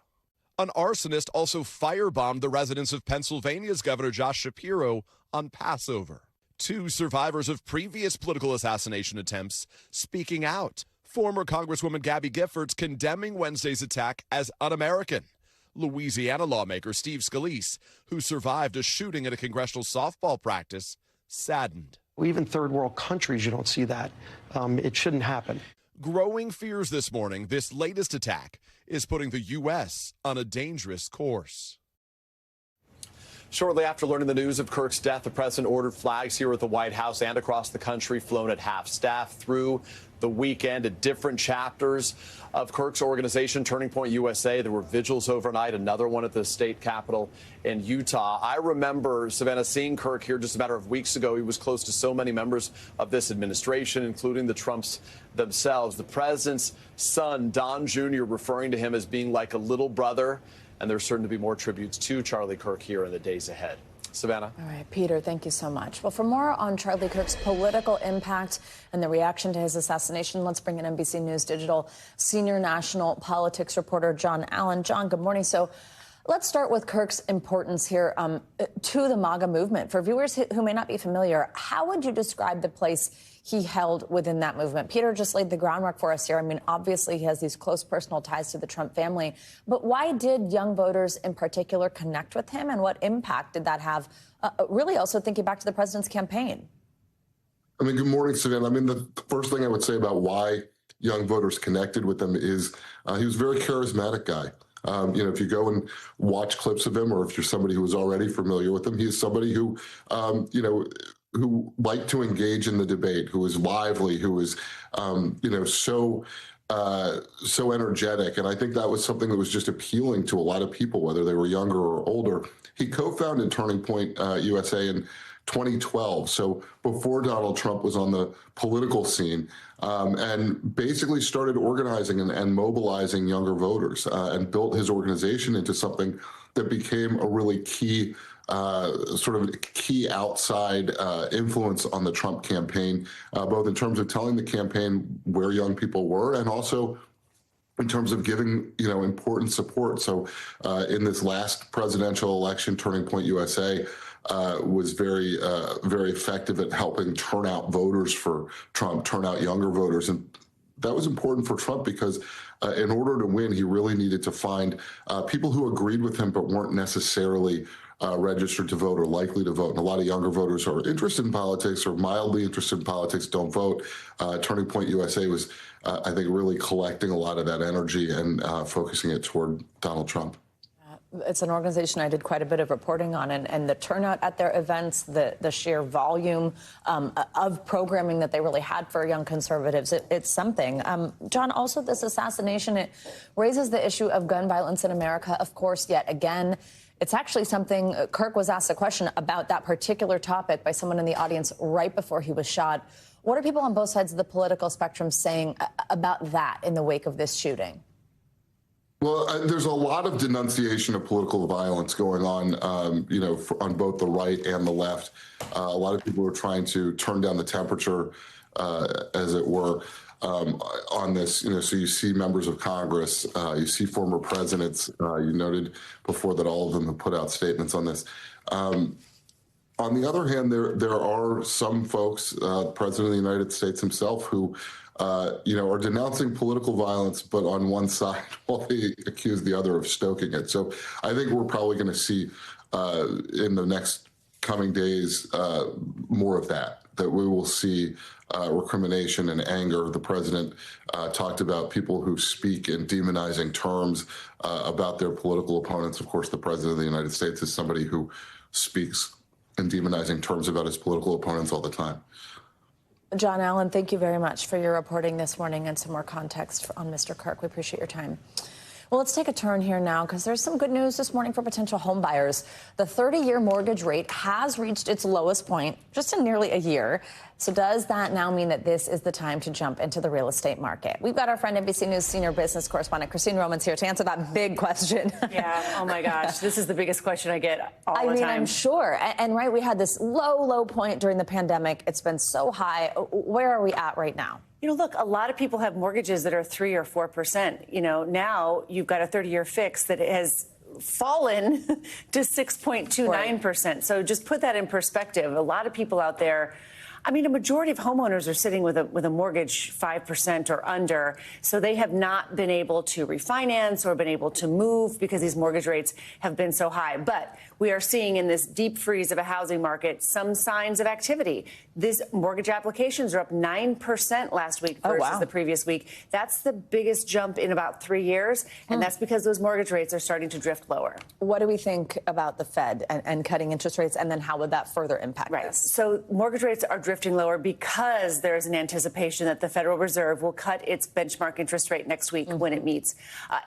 An arsonist also firebombed the residence of Pennsylvania's Governor Josh Shapiro on Passover. Two survivors of previous political assassination attempts speaking out. Former Congresswoman Gabby Giffords condemning Wednesday's attack as un-American. Louisiana lawmaker Steve Scalise, who survived a shooting at a congressional softball practice, saddened. Even third world countries, you don't see that. It shouldn't happen. Growing fears this morning, this latest attack is putting the U.S. on a dangerous course. Shortly after learning the news of Kirk's death, the president ordered flags here at the White House and across the country flown at half-staff through the weekend at different chapters of Kirk's organization, Turning Point USA. There were vigils overnight, another one at the state capitol in Utah. I remember, Savannah, seeing Kirk here just a matter of weeks ago. He was close to so many members of this administration, including the Trumps themselves. The president's son, Don Jr., referring to him as being like a little brother. And there's certain to be more tributes to Charlie Kirk here in the days ahead. Savannah. All right, Peter, thank you so much. Well, for more on Charlie Kirk's political impact and the reaction to his assassination, let's bring in NBC News Digital senior national politics reporter John Allen. John, good morning. So let's start with Kirk's importance here to the MAGA movement. For viewers who may not be familiar, how would you describe the place he held within that movement? Peter just laid the groundwork for us here. I mean, obviously, he has these close personal ties to the Trump family. But why did young voters in particular connect with him? And what impact did that have, really also thinking back to the president's campaign? I mean, good morning, Savannah. I mean, the first thing I would say about why young voters connected with him is he was a very charismatic guy. If you go and watch clips of him, or if you're somebody who was already familiar with him, he's somebody who, who liked to engage in the debate, who was lively, who was, so energetic. And I think that was something that was just appealing to a lot of people, whether they were younger or older. He co-founded Turning Point USA in 2012, so before Donald Trump was on the political scene, and basically started organizing and mobilizing younger voters, and built his organization into something that became a really key outside influence on the Trump campaign, both in terms of telling the campaign where young people were and also in terms of giving, important support. So in this last presidential election, Turning Point USA was very effective at helping turn out voters for Trump, turn out younger voters. And that was important for Trump because in order to win, he really needed to find people who agreed with him but weren't necessarily registered to vote or likely to vote. And a lot of younger voters are interested in politics or mildly interested in politics, don't vote. Turning Point USA was, I think, really collecting a lot of that energy and focusing it toward Donald Trump. It's an organization I did quite a bit of reporting on, and the turnout at their events, the sheer volume of programming that they really had for young conservatives, it's something. John, also this assassination, it raises the issue of gun violence in America, of course, yet again. It's actually something Kirk was asked a question about that particular topic by someone in the audience right before he was shot. What are people on both sides of the political spectrum saying about that in the wake of this shooting? Well, there's a lot of denunciation of political violence going on, on both the right and the left. A lot of people are trying to turn down the temperature, as it were, on this. So you see members of Congress, you see former presidents. You noted before that all of them have put out statements on this. On the other hand, there are some folks, the President of the United States himself, who are denouncing political violence, but on one side while they accuse the other of stoking it. So I think we're probably going to see in the next coming days more of that we will see recrimination and anger. The president talked about people who speak in demonizing terms about their political opponents. Of course, the president of the United States is somebody who speaks in demonizing terms about his political opponents all the time. John Allen, thank you very much for your reporting this morning and some more context on Mr. Kirk. We appreciate your time. Well, let's take a turn here now because there's some good news this morning for potential home buyers. The 30-year mortgage rate has reached its lowest point just in nearly a year. So does that now mean that this is the time to jump into the real estate market? We've got our friend NBC News senior business correspondent Christine Romans here to answer that big question. Yeah, oh my gosh, this is the biggest question I get all the time. I'm sure. And right, we had this low point during the pandemic. It's been so high. Where are we at right now? Look, a lot of people have mortgages that are 3 or 4%. Now you've got a 30-year fix that has fallen to 6.29%. Right. So just put that in perspective. A lot of people out there I mean, a majority of homeowners are sitting with a mortgage 5% or under, so they have not been able to refinance or been able to move because these mortgage rates have been so high. But we are seeing in this deep freeze of a housing market some signs of activity. These mortgage applications are up 9% last week versus the previous week. That's the biggest jump in about 3 years, and that's because those mortgage rates are starting to drift lower. What do we think about the Fed and cutting interest rates, and then how would that further impact this? So mortgage rates are drifting lower because there's an anticipation that the Federal Reserve will cut its benchmark interest rate next week when it meets.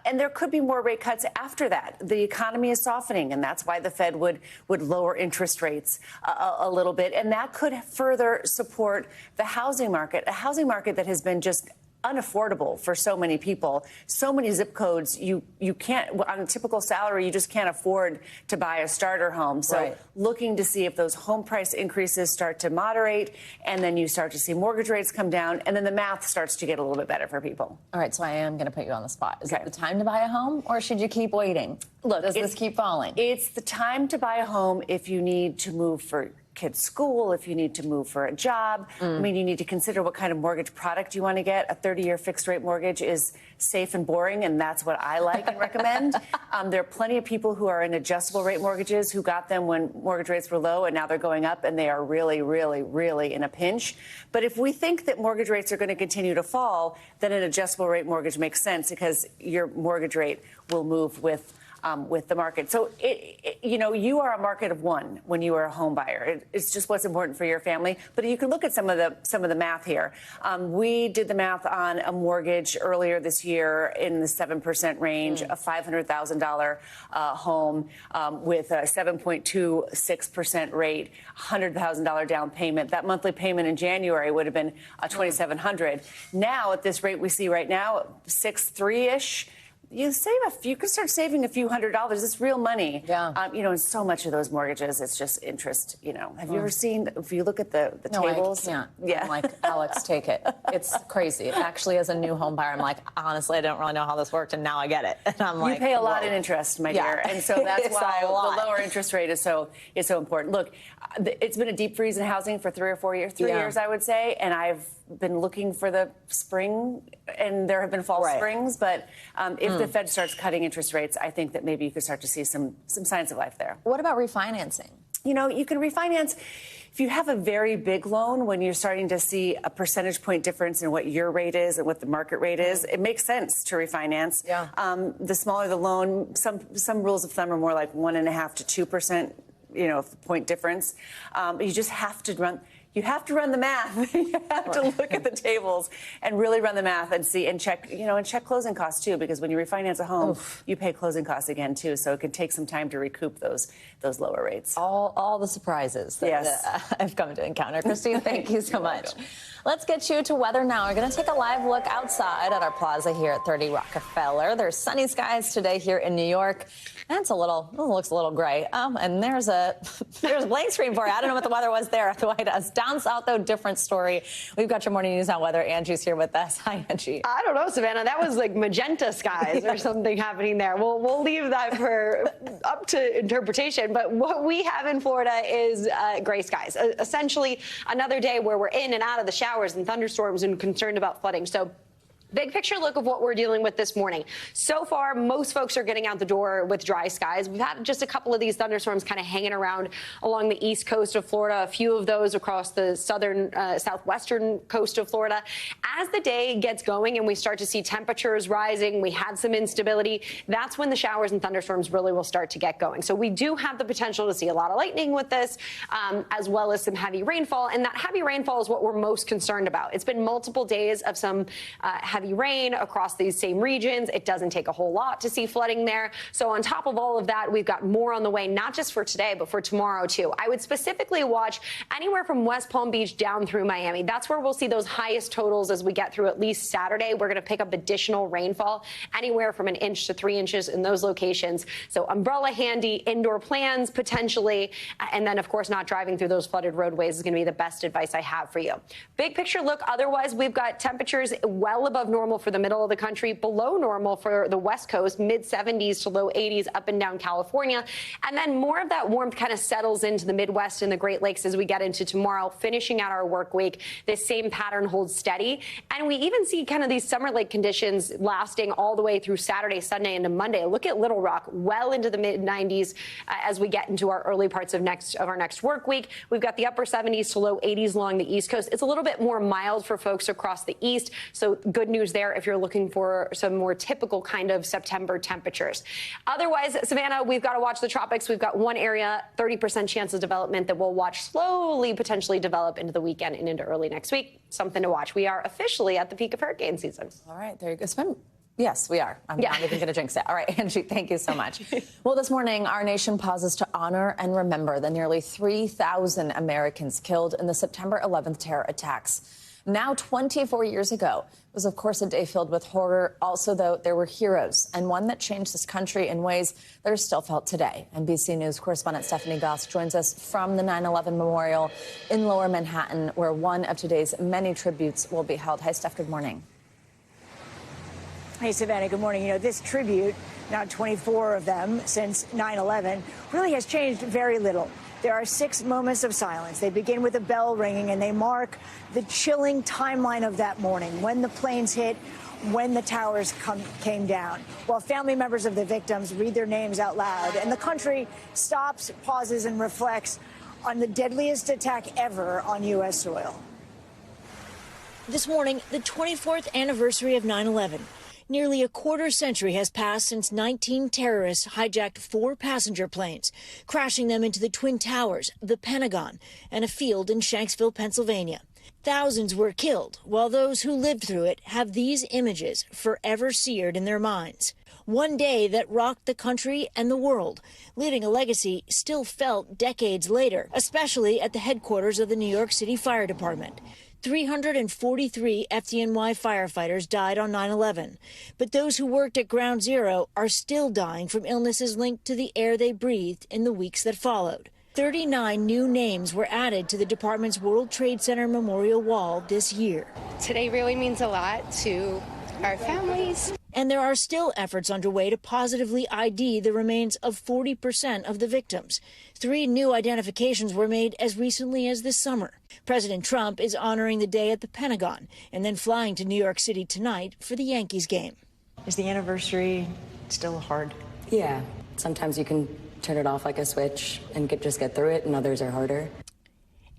And there could be more rate cuts after that. The economy is softening, and that's why the Fed would lower interest rates a little bit. And that could further support the housing market, a housing market that has been just unaffordable for so many people. So many zip codes, you can't, on a typical salary, you just can't afford to buy a starter home. So looking to see if those home price increases start to moderate, and then you start to see mortgage rates come down, and then the math starts to get a little bit better for people. All right, so I am going to put you on the spot. Is it the time to buy a home, or should you keep waiting? Look, does this keep falling? It's the time to buy a home if you need to move for kids' school, if you need to move for a job. I mean, you need to consider what kind of mortgage product you want to get. A 30-year fixed-rate mortgage is safe and boring, and that's what I like and recommend. There are plenty of people who are in adjustable-rate mortgages who got them when mortgage rates were low, and now they're going up, and they are really, really, really in a pinch. But if we think that mortgage rates are going to continue to fall, then an adjustable-rate mortgage makes sense because your mortgage rate will move with the market. So, you know, you are a market of one when you are a home buyer. It's just what's important for your family. But you can look at some of the math here. We did the math on a mortgage earlier this year in the 7% range, a $500,000 home with a 7.26% rate, $100,000 down payment. That monthly payment in January would have been $2,700. Now, at this rate we see right now, 6.3-ish. You can start saving a few $100s. It's real money. Yeah. You know, and so much of those mortgages, it's just interest. You know, have you ever seen? If you look at the tables, I can't. Yeah. I'm like, Alex, take it. It's crazy. Actually, as a new home buyer, I'm like, honestly, I don't really know how this worked, and now I get it. And I'm like, you pay a lot in interest, my dear, and so that's why the lower interest rate is so important. Look, it's been a deep freeze in housing for 3 or 4 years, 3 years, I would say, and I've been looking for the spring, and there have been false springs. But if the Fed starts cutting interest rates, I think that maybe you could start to see some signs of life there. What about refinancing? You know, you can refinance if you have a very big loan. When you're starting to see a percentage point difference in what your rate is and what the market rate is, it makes sense to refinance. Yeah. The smaller the loan, some rules of thumb are more like 1.5% to 2%. You know, point difference. You just have to run. You have to run the math. You have to look at the tables and really run the math and see and check, you know, and check closing costs too, because when you refinance a home, you pay closing costs again too. So it can take some time to recoup those lower rates. All the surprises that I've come to encounter. Christine, thank you so much. Let's get you to weather now. We're going to take a live look outside at our plaza here at 30 Rockefeller. There's sunny skies today here in New York. And it looks a little gray. And there's a blank screen for you. I don't know what the weather was there at the White House. Down south, though, different story. We've got your morning news on weather. Angie's here with us. Hi, Angie. I don't know, Savannah. That was like magenta skies or something happening there. We'll leave that for up to interpretation. But what we have in Florida is gray skies. Essentially, another day where we're in and out of the showers and thunderstorms and concerned about flooding. So big picture look of what we're dealing with this morning. So far, most folks are getting out the door with dry skies. We've had just a couple of these thunderstorms kind of hanging around along the east coast of Florida, a few of those across the southern, southwestern coast of Florida. As the day gets going and we start to see temperatures rising, we had some instability, that's when the showers and thunderstorms really will start to get going. So we do have the potential to see a lot of lightning with this, as well as some heavy rainfall. And that heavy rainfall is what we're most concerned about. It's been multiple days of some heavy rain across these same regions. It doesn't take a whole lot to see flooding there. So on top of all of that, we've got more on the way, not just for today, but for tomorrow too. I would specifically watch anywhere from West Palm Beach down through Miami. That's where we'll see those highest totals as we get through at least Saturday. We're going to pick up additional rainfall, anywhere from 1 inch to 3 inches in those locations. So umbrella handy, indoor plans potentially, and then of course not driving through those flooded roadways is going to be the best advice I have for you. Big picture look, otherwise we've got temperatures well above normal for the middle of the country, below normal for the West Coast, mid-70s to low 80s up and down California. And then more of that warmth kind of settles into the Midwest and the Great Lakes as we get into tomorrow, finishing out our work week. This same pattern holds steady. And we even see kind of these summer-like conditions lasting all the way through Saturday, Sunday, into Monday. Look at Little Rock, well into the mid-90s as we get into our early parts of our next work week. We've got the upper 70s to low 80s along the East Coast. It's a little bit more mild for folks across the East. So good news there if you're looking for some more typical kind of September temperatures. Otherwise, Savannah, we've got to watch the tropics. We've got one area, 30% chance of development that we'll watch slowly potentially develop into the weekend and into early next week. Something to watch. We are officially at the peak of hurricane season. All right, there you go. Yes, we are. I'm not even going to jinx it. All right, Angie, thank you so much. Well, this morning, our nation pauses to honor and remember the nearly 3,000 Americans killed in the September 11th terror attacks. Now, 24 years ago, it was, of course, a day filled with horror. Also, though, there were heroes, and one that changed this country in ways that are still felt today. NBC News correspondent Stephanie Goss joins us from the 9/11 Memorial in Lower Manhattan, where one of today's many tributes will be held. Hi, Steph. Good morning. Hey, Savannah, good morning. You know, this tribute, now 24 of them since 9/11, really has changed very little. There are 6 moments of silence. They begin with a bell ringing, and they mark the chilling timeline of that morning, when the planes hit, when the towers came down, while family members of the victims read their names out loud. And the country stops, pauses, and reflects on the deadliest attack ever on U.S. soil. This morning, the 24th anniversary of 9/11. Nearly a quarter century has passed since 19 terrorists hijacked 4 passenger planes, crashing them into the Twin Towers, the Pentagon, and a field in Shanksville, Pennsylvania. Thousands were killed, while those who lived through it have these images forever seared in their minds. One day that rocked the country and the world, leaving a legacy still felt decades later, especially at the headquarters of the New York City Fire Department. 343 FDNY firefighters died on 9/11, but those who worked at Ground Zero are still dying from illnesses linked to the air they breathed in the weeks that followed. 39 new names were added to the department's World Trade Center Memorial Wall this year. Today really means a lot to our families. And there are still efforts underway to positively ID the remains of 40% of the victims. 3 new identifications were made as recently as this summer. President Trump is honoring the day at the Pentagon and then flying to New York City tonight for the Yankees game. Is the anniversary still hard? Yeah. Sometimes you can turn it off like a switch and just get through it, and others are harder.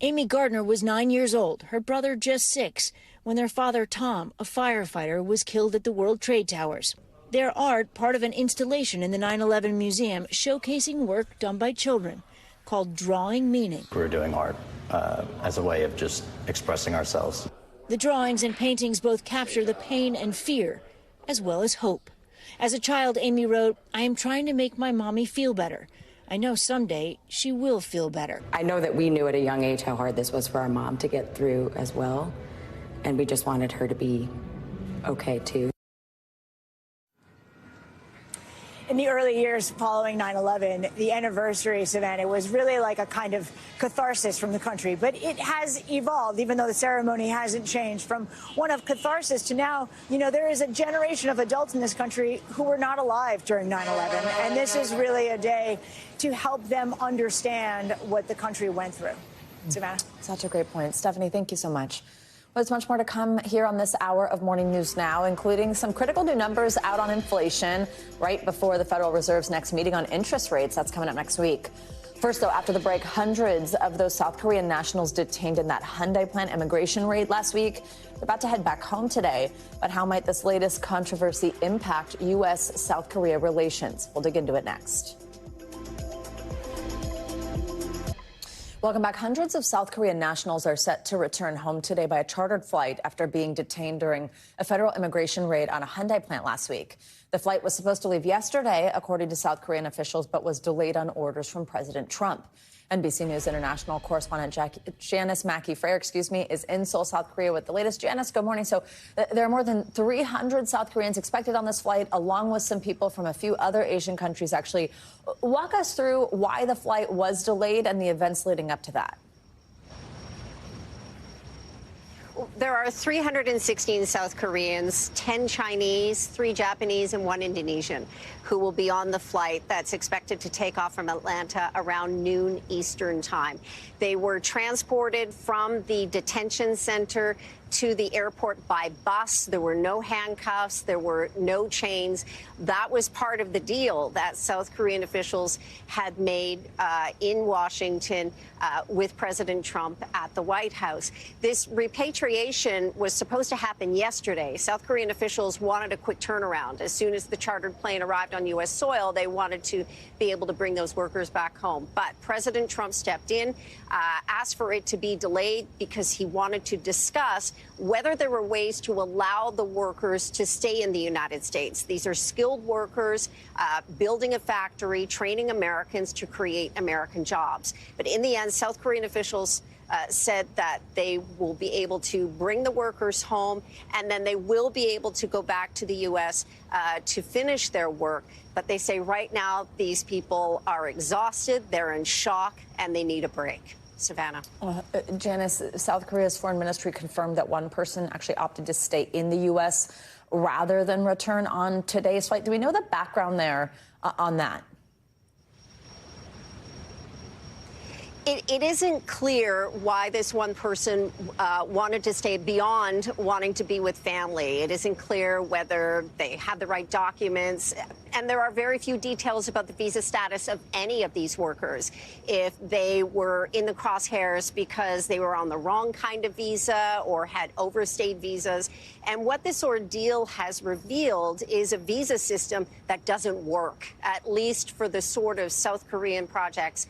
Amy Gardner was 9 years old, her brother just 6, when their father, Tom, a firefighter, was killed at the World Trade Towers. Their art, part of an installation in the 9/11 Museum, showcasing work done by children, called Drawing Meaning. We're doing art as a way of just expressing ourselves. The drawings and paintings both capture the pain and fear, as well as hope. As a child, Amy wrote, "I am trying to make my mommy feel better. I know someday she will feel better." I know that we knew at a young age how hard this was for our mom to get through as well, and we just wanted her to be okay too. In the early years following 9/11, the anniversary, Savannah, was really like a kind of catharsis from the country. But it has evolved, even though the ceremony hasn't changed, from one of catharsis to now, you know, there is a generation of adults in this country who were not alive during 9/11. And this is really a day to help them understand what the country went through. Savannah? Such a great point. Stephanie, thank you so much. Well, there's much more to come here on this hour of Morning News Now, including some critical new numbers out on inflation right before the Federal Reserve's next meeting on interest rates. That's coming up next week. First, though, after the break, hundreds of those South Korean nationals detained in that Hyundai plant immigration raid last week, they're about to head back home today. But how might this latest controversy impact U.S.-South Korea relations? We'll dig into it next. Welcome back. Hundreds of South Korean nationals are set to return home today by a chartered flight after being detained during a federal immigration raid on a Hyundai plant last week. The flight was supposed to leave yesterday, according to South Korean officials, but was delayed on orders from President Trump. NBC News International correspondent Janice Mackey-Frayer, is in Seoul, South Korea with the latest. Janice, good morning. So there are more than 300 South Koreans expected on this flight, along with some people from a few other Asian countries, actually. Walk us through why the flight was delayed and the events leading up to that. There are 316 South Koreans, 10 Chinese, 3 Japanese, and 1 Indonesian who will be on the flight that's expected to take off from Atlanta around noon Eastern time. They were transported from the detention center to the airport by bus. There were no handcuffs. There were no chains. That was part of the deal that South Korean officials had made in Washington with President Trump at the White House. This repatriation was supposed to happen yesterday. South Korean officials wanted a quick turnaround. As soon as the chartered plane arrived on U.S. soil, they wanted to be able to bring those workers back home. But President Trump stepped in, asked for it to be delayed because he wanted to discuss whether there were ways to allow the workers to stay in the United States. These are skilled workers building a factory, training Americans to create American jobs. But in the end, South Korean officials said that they will be able to bring the workers home, and then they will be able to go back to the U.S. To finish their work. But they say right now these people are exhausted, they're in shock, and they need a break. Savannah. Janice, South Korea's foreign ministry confirmed that one person actually opted to stay in the U.S. rather than return on today's flight. Do we know the background there on that? It isn't clear why this one person wanted to stay beyond wanting to be with family. It isn't clear whether they had the right documents. And there are very few details about the visa status of any of these workers. If they were in the crosshairs because they were on the wrong kind of visa or had overstayed visas. And what this ordeal has revealed is a visa system that doesn't work, at least for the sort of South Korean projects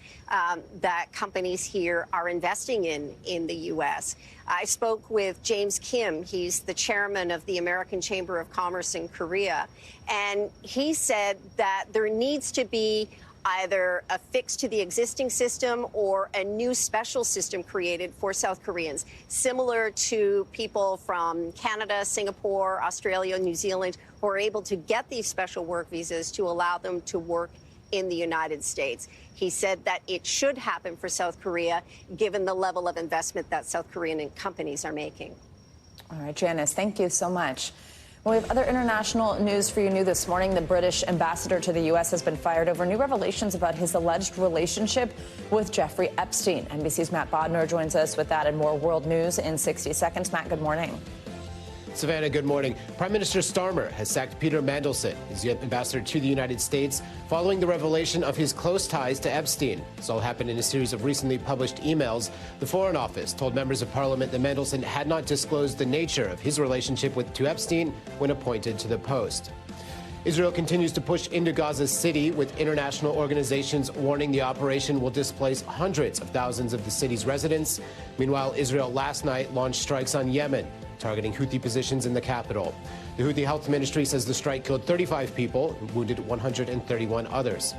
that companies here are investing in the U.S. I spoke with James Kim. He's the chairman of the American Chamber of Commerce in Korea. And he said that there needs to be either a fix to the existing system or a new special system created for South Koreans, similar to people from Canada, Singapore, Australia, New Zealand, who are able to get these special work visas to allow them to work in the United States. He said that it should happen for South Korea, given the level of investment that South Korean companies are making. All right, Janice, thank you so much. Well, we have other international news for you new this morning. The British ambassador to the U.S. has been fired over new revelations about his alleged relationship with Jeffrey Epstein. NBC's Matt Bodner joins us with that and more world news in 60 seconds. Matt, good morning. Savannah, good morning. Prime Minister Starmer has sacked Peter Mandelson, his ambassador to the United States, following the revelation of his close ties to Epstein. This all happened in a series of recently published emails. The Foreign Office told members of Parliament that Mandelson had not disclosed the nature of his relationship to Epstein when appointed to the post. Israel continues to push into Gaza City, with international organizations warning the operation will displace hundreds of thousands of the city's residents. Meanwhile, Israel last night launched strikes on Yemen, targeting Houthi positions in the capital. The Houthi Health Ministry says the strike killed 35 people and wounded 131 others.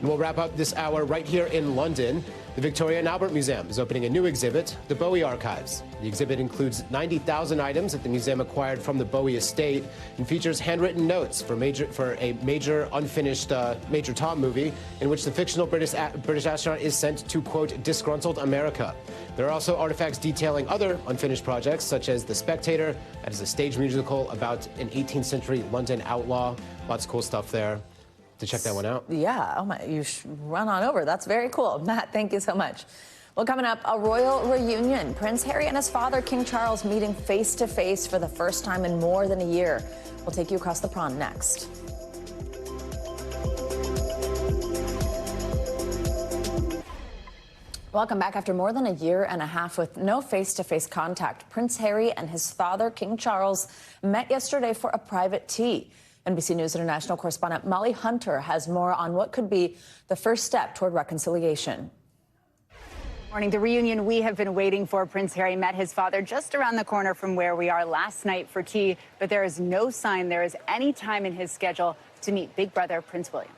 And we'll wrap up this hour right here in London. The Victoria and Albert Museum is opening a new exhibit, the Bowie Archives. The exhibit includes 90,000 items that the museum acquired from the Bowie estate and features handwritten notes for a major unfinished Major Tom movie in which the fictional British astronaut is sent to, quote, disgruntled America. There are also artifacts detailing other unfinished projects, such as The Spectator, that is a stage musical about an 18th century London outlaw. Lots of cool stuff there. To check that one out. Yeah, oh my, you should run on over. That's very cool. Matt, thank you so much. Well, coming up, a royal reunion. Prince Harry and his father, King Charles, meeting face to face for the first time in more than a year. We'll take you across the pond next. Welcome back. After more than a year and a half with no face-to-face contact, Prince Harry and his father, King Charles, met yesterday for a private tea. NBC News International correspondent Molly Hunter has more on what could be the first step toward reconciliation. Morning. The reunion we have been waiting for. Prince Harry met his father just around the corner from where we are last night for tea, but there is no sign there is any time in his schedule to meet big brother Prince William.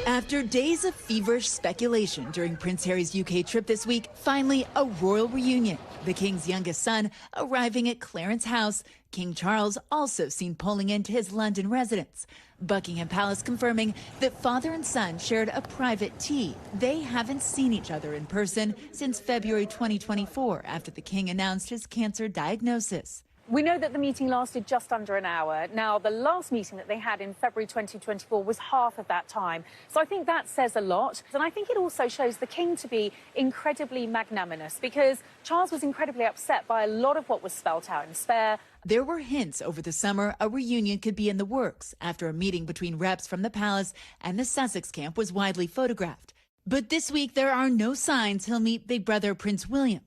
After days of feverish speculation during Prince Harry's UK trip this week, finally a royal reunion. The king's youngest son arriving at Clarence House. King Charles also seen pulling into his London residence. Buckingham Palace confirming that father and son shared a private tea. They haven't seen each other in person since February 2024 after the king announced his cancer diagnosis. We know that the meeting lasted just under an hour. Now, the last meeting that they had in February 2024 was half of that time. So I think that says a lot. And I think it also shows the king to be incredibly magnanimous, because Charles was incredibly upset by a lot of what was spelt out in Spare. There were hints over the summer a reunion could be in the works after a meeting between reps from the palace and the Sussex camp was widely photographed. But this week, there are no signs he'll meet big brother Prince William.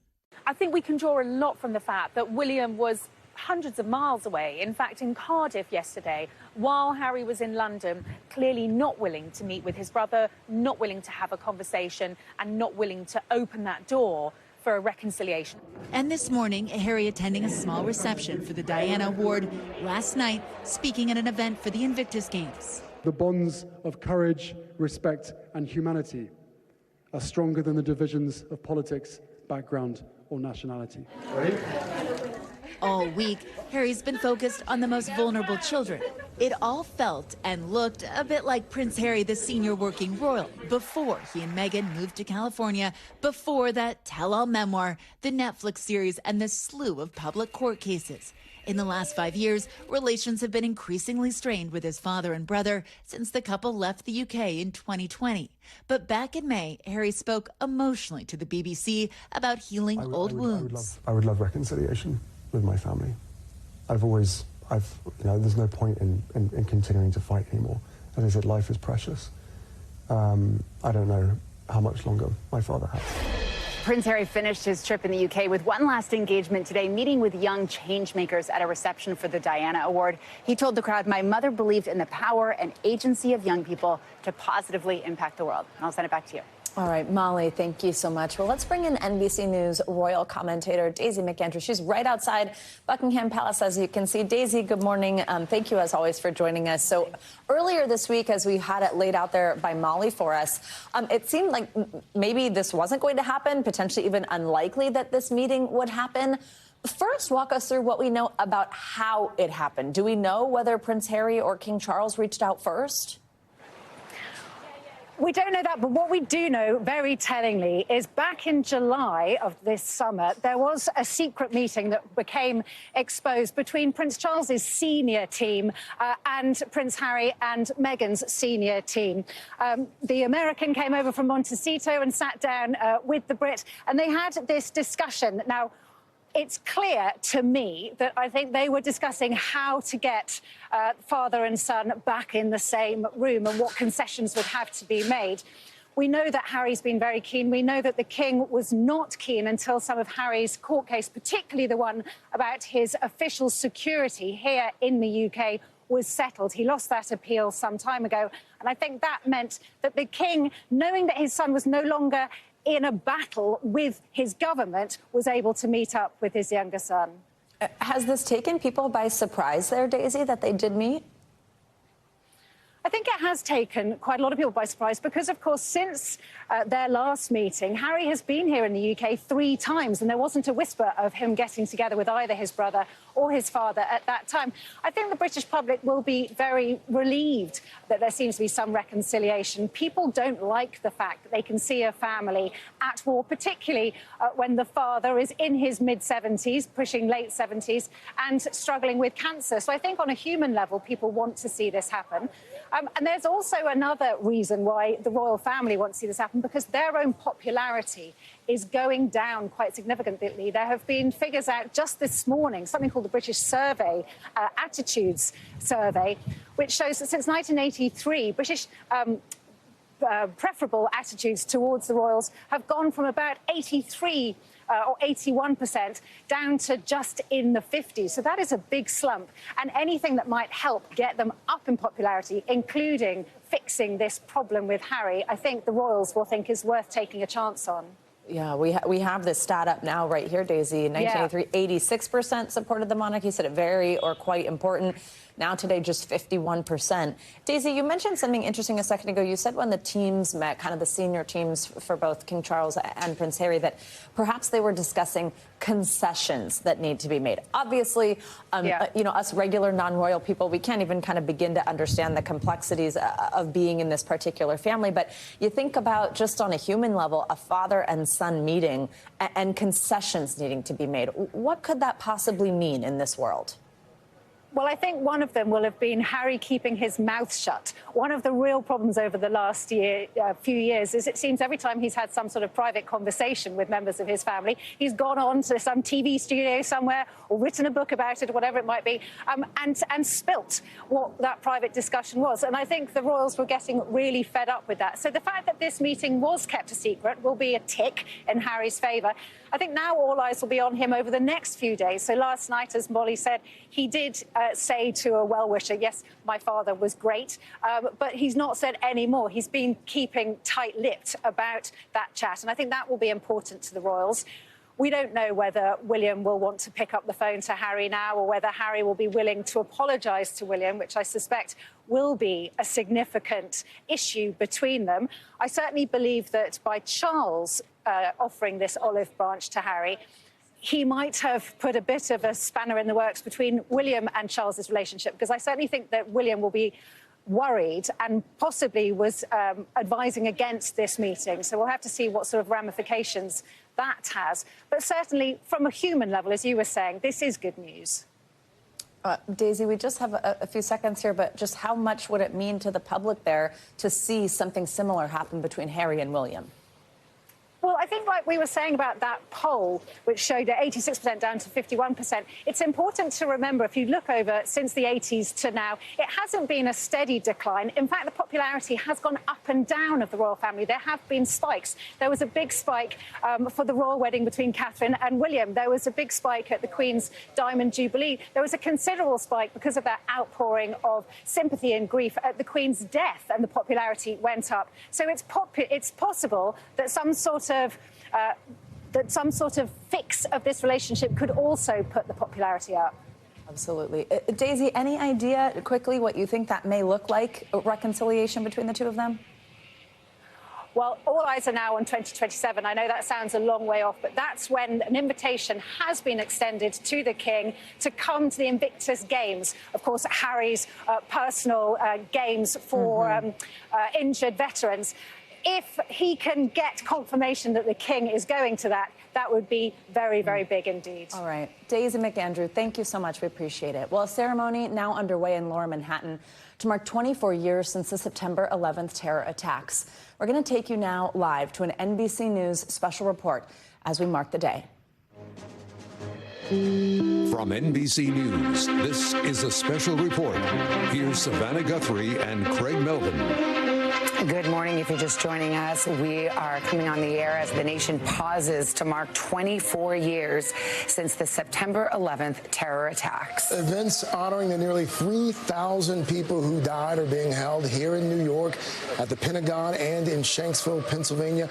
I think we can draw a lot from the fact that William was hundreds of miles away, in fact in Cardiff yesterday, while Harry was in London, clearly not willing to meet with his brother, not willing to have a conversation, and not willing to open that door for a reconciliation. And this morning, Harry attending a small reception for the Diana Award. Last night, speaking at an event for the Invictus Games. The bonds of courage, respect, and humanity are stronger than the divisions of politics, background, or nationality. Ready? All week, Harry's been focused on the most vulnerable children. It all felt and looked a bit like Prince Harry, the senior working royal, before he and Meghan moved to California, before that tell-all memoir, the Netflix series, and the slew of public court cases. In the last 5 years, relations have been increasingly strained with his father and brother since the couple left the UK in 2020. But back in May, Harry spoke emotionally to the BBC about healing old wounds. I would love reconciliation with my family. there's no point in continuing to fight anymore. As I said, life is precious. I don't know how much longer my father has. Prince Harry finished his trip in the UK with one last engagement today, meeting with young changemakers at a reception for the Diana Award. He told the crowd, "My mother believed in the power and agency of young people to positively impact the world." And I'll send it back to you. All right, Molly, thank you so much. Well, let's bring in NBC News royal commentator Daisy McAndrew. She's right outside Buckingham Palace, as you can see. Daisy, good morning. Thank you, as always, for joining us. So earlier this week, as we had it laid out there by Molly for us, it seemed like maybe this wasn't going to happen, potentially even unlikely that this meeting would happen. First, walk us through what we know about how it happened. Do we know whether Prince Harry or King Charles reached out first? We don't know that, but what we do know, very tellingly, is back in July of this summer, there was a secret meeting that became exposed between Prince Charles's senior team and Prince Harry and Meghan's senior team. The American came over from Montecito and sat down with the Brit, and they had this discussion. Now, it's clear to me that I think they were discussing how to get father and son back in the same room and what concessions would have to be made. We know that Harry's been very keen. We know that the King was not keen until some of Harry's court case, particularly the one about his official security here in the UK, was settled. He lost that appeal some time ago. And I think that meant that the King, knowing that his son was no longer in a battle with his government, was able to meet up with his younger son. Has this taken people by surprise there, Daisy, that they did meet? I think it has taken quite a lot of people by surprise because, of course, since their last meeting, Harry has been here in the UK 3 times, and there wasn't a whisper of him getting together with either his brother or his father at that time. I think the British public will be very relieved that there seems to be some reconciliation. People don't like the fact that they can see a family at war, particularly when the father is in his mid-70s, pushing late 70s, and struggling with cancer. So I think on a human level, people want to see this happen. And there's also another reason why the royal family wants to see this happen, because their own popularity is going down quite significantly. There have been figures out just this morning, something called the British Survey, Attitudes Survey, which shows that since 1983, British preferable attitudes towards the royals have gone from about 83 or 81% down to just in the 50s. So that is a big slump. And anything that might help get them up in popularity, including fixing this problem with Harry, I think the royals will think is worth taking a chance on. Yeah, we have this stat up now right here, Daisy. In 1983, 86% supported the monarchy, said it very or quite important. Now today, just 51%. Daisy, you mentioned something interesting a second ago. You said when the teams met, kind of the senior teams for both King Charles and Prince Harry, that perhaps they were discussing concessions that need to be made. Obviously, you know, us regular non-royal people, we can't even kind of begin to understand the complexities of being in this particular family. But you think about, just on a human level, a father and son meeting and concessions needing to be made. What could that possibly mean in this world? Well, I think one of them will have been Harry keeping his mouth shut. One of the real problems over the last few years is it seems every time he's had some sort of private conversation with members of his family, he's gone on to some TV studio somewhere or written a book about it, or whatever it might be, and spilt what that private discussion was. And I think the royals were getting really fed up with that. So the fact that this meeting was kept a secret will be a tick in Harry's favour. I think now all eyes will be on him over the next few days. So last night, as Molly said, he did say to a well-wisher, yes, my father was great, but he's not said any more. He's been keeping tight-lipped about that chat, and I think that will be important to the royals. We don't know whether William will want to pick up the phone to Harry now, or whether Harry will be willing to apologise to William, which I suspect will be a significant issue between them. I certainly believe that by Charles offering this olive branch to Harry, he might have put a bit of a spanner in the works between William and Charles's relationship, because I certainly think that William will be worried and possibly was advising against this meeting. So we'll have to see what sort of ramifications that has. But certainly, from a human level, as you were saying, this is good news. Daisy, we just have a few seconds here, but just how much would it mean to the public there to see something similar happen between Harry and William? Well, I think, like we were saying about that poll, which showed 86% down to 51%, it's important to remember, if you look over since the 80s to now, it hasn't been a steady decline. In fact, the popularity has gone up and down of the royal family. There have been spikes. There was a big spike for the royal wedding between Catherine and William. There was a big spike at the Queen's Diamond Jubilee. There was a considerable spike because of that outpouring of sympathy and grief at the Queen's death, and the popularity went up. So it's possible that some sort of fix of this relationship could also put the popularity up. Absolutely. Daisy, any idea quickly what you think that may look like, a reconciliation between the two of them? Well, all eyes are now on 2027. I know that sounds a long way off, but that's when an invitation has been extended to the King to come to the Invictus Games. Of course, Harry's personal games for injured veterans. If he can get confirmation that the King is going to that, that would be very, very big indeed. All right. Daisy McAndrew, thank you so much. We appreciate it. Well, a ceremony now underway in Lower Manhattan to mark 24 years since the September 11th terror attacks. We're going to take you now live to an NBC News special report as we mark the day. From NBC News, this is a special report. Here's Savannah Guthrie and Craig Melvin. Good morning. If you're just joining us, we are coming on the air as the nation pauses to mark 24 years since the September 11th terror attacks. Events honoring the nearly 3,000 people who died are being held here in New York, at the Pentagon, and in Shanksville, Pennsylvania,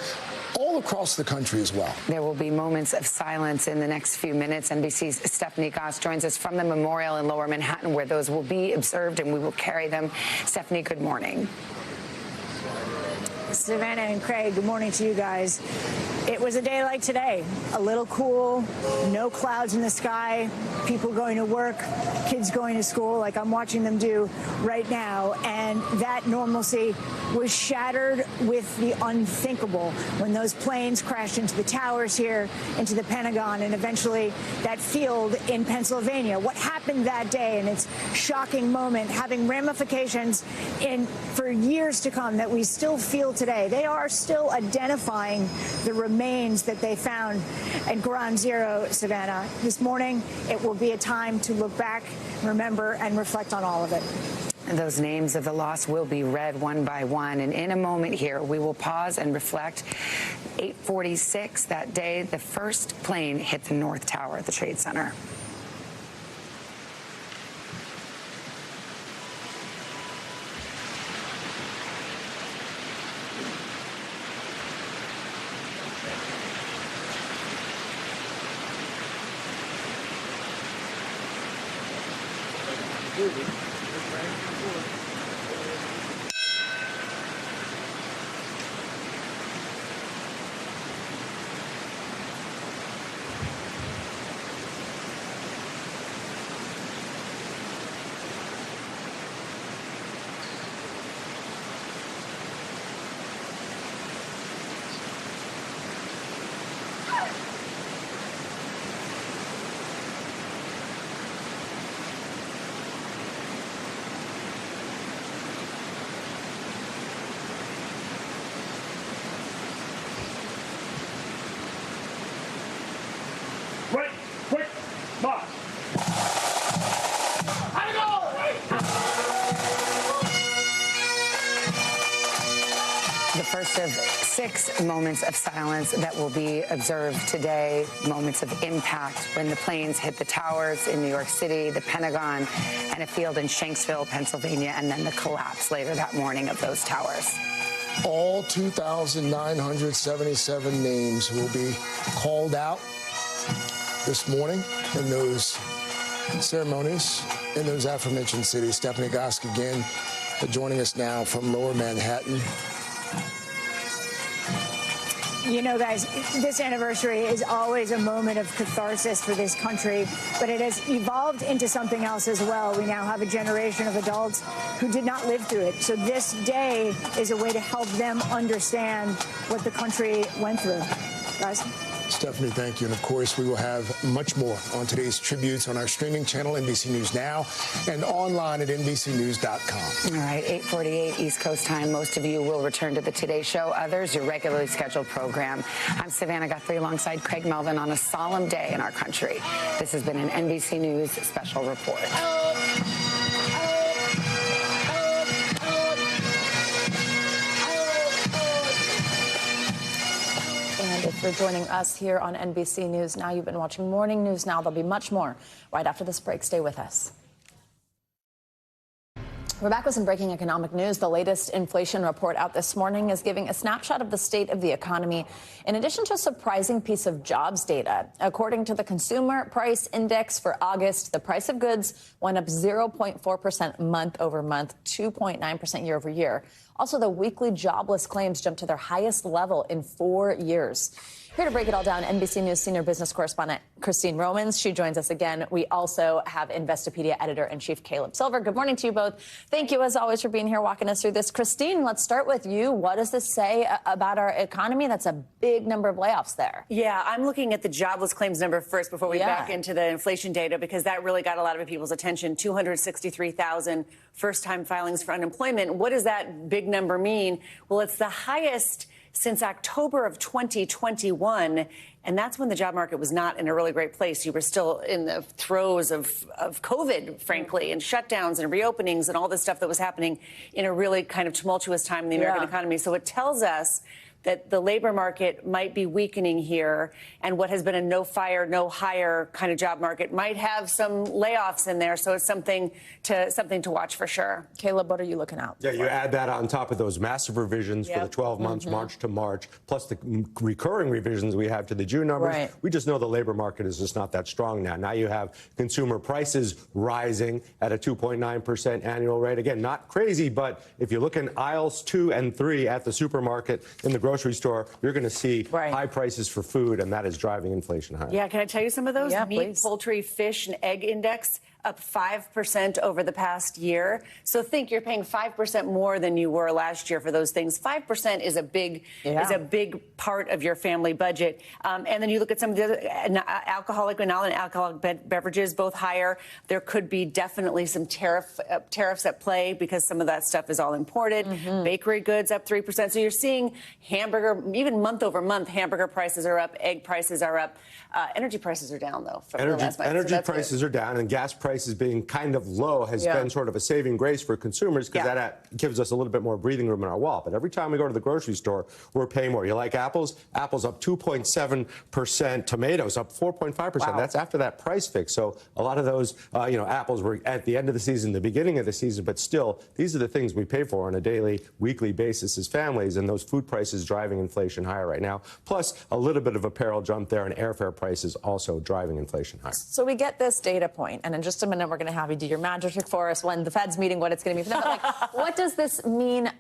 all across the country as well. There will be moments of silence in the next few minutes. NBC's Stephanie Goss joins us from the memorial in Lower Manhattan, where those will be observed, and we will carry them. Stephanie, good morning. Savannah and Craig, good morning to you guys. It was a day like today, a little cool, no clouds in the sky, people going to work, kids going to school like I'm watching them do right now. And that normalcy was shattered with the unthinkable when those planes crashed into the towers here, into the Pentagon, and eventually that field in Pennsylvania. What happened that day and its shocking moment having ramifications for years to come that we still feel today. They are still identifying the remains that they found at Ground Zero, Savannah. This morning, it will be a time to look back, remember, and reflect on all of it. And those names of the lost will be read one by one. And in a moment here, we will pause and reflect. 8:46 that day, the first plane hit the North Tower at the Trade Center. Right, quick, march. The first of 6 moments of silence that will be observed today, moments of impact when the planes hit the towers in New York City, the Pentagon, and a field in Shanksville, Pennsylvania, and then the collapse later that morning of those towers. All 2,977 names will be called out this morning in those ceremonies in those aforementioned cities. Stephanie Gosk again joining us now from Lower Manhattan. You know, guys, this anniversary is always a moment of catharsis for this country, but it has evolved into something else as well. We now have a generation of adults who did not live through it. So this day is a way to help them understand what the country went through. Guys? Stephanie, thank you. And of course, we will have much more on today's tributes on our streaming channel, NBC News Now, and online at NBCnews.com. All right, 8:48 East Coast time. Most of you will return to the Today Show. Others, your regularly scheduled program. I'm Savannah Guthrie alongside Craig Melvin on a solemn day in our country. This has been an NBC News special report. And if you're joining us here on NBC News Now, you've been watching Morning News Now. There'll be much more right after this break. Stay with us. We're back with some breaking economic news. The latest inflation report out this morning is giving a snapshot of the state of the economy, in addition to a surprising piece of jobs data. According to the Consumer Price Index for August, the price of goods went up 0.4% month over month, 2.9% year over year. Also, the weekly jobless claims jumped to their highest level in 4 years. Here to break it all down, NBC News senior business correspondent Christine Romans. She joins us again. We also have Investopedia editor-in-chief Caleb Silver. Good morning to you both. Thank you, as always, for being here, walking us through this. Christine, let's start with you. What does this say about our economy? That's a big number of layoffs there. Yeah, I'm looking at the jobless claims number first before we back into the inflation data, because that really got a lot of people's attention. 263,000 first-time filings for unemployment. What does that big number mean? Well, it's the highest since October of 2021, and that's when the job market was not in a really great place. You were still in the throes of COVID, frankly, and shutdowns and reopenings and all this stuff that was happening in a really kind of tumultuous time in the American economy. So it tells us that the labor market might be weakening here, and what has been a no fire, no hire kind of job market might have some layoffs in there. So it's something to watch for sure. Caleb, what are you looking out for? Yeah, you add that on top of those massive revisions for the 12 months, March to March, plus the recurring revisions we have to the June numbers. Right. We just know the labor market is just not that strong now. Now you have consumer prices rising at a 2.9% annual rate. Again, not crazy, but if you look in aisles 2 and 3 at the supermarket, in the grocery store, you're going to see high prices for food, and that is driving inflation higher. Yeah, can I tell you some of those? Yeah, Meat, please. poultry, fish, and egg index up 5% over the past year. So think you're paying 5% more than you were last year for those things. 5% is a big part of your family budget. And then you look at some of the other alcoholic and non-alcoholic beverages, both higher. There could be definitely some tariffs at play because some of that stuff is all imported. Bakery goods up 3%. So you're seeing hamburger, even month over month, hamburger prices are up, egg prices are up. Energy prices are down, though, from the last month. Energy prices are down, and gas prices being kind of low has been sort of a saving grace for consumers, because that gives us a little bit more breathing room in our wallet. But every time we go to the grocery store, we're paying more. You like apples? Apples up 2.7%. Tomatoes up 4.5%. Wow. That's after that price fix. So a lot of those, apples were at the end of the season, the beginning of the season, but still, these are the things we pay for on a daily, weekly basis as families, and those food prices driving inflation higher right now. Plus, a little bit of apparel jump there, and airfare prices also driving inflation higher. So we get this data point, and in just just a minute, we're going to have you do your magic trick for us when the Fed's meeting, what it's going to be for them. But, like, what does this mean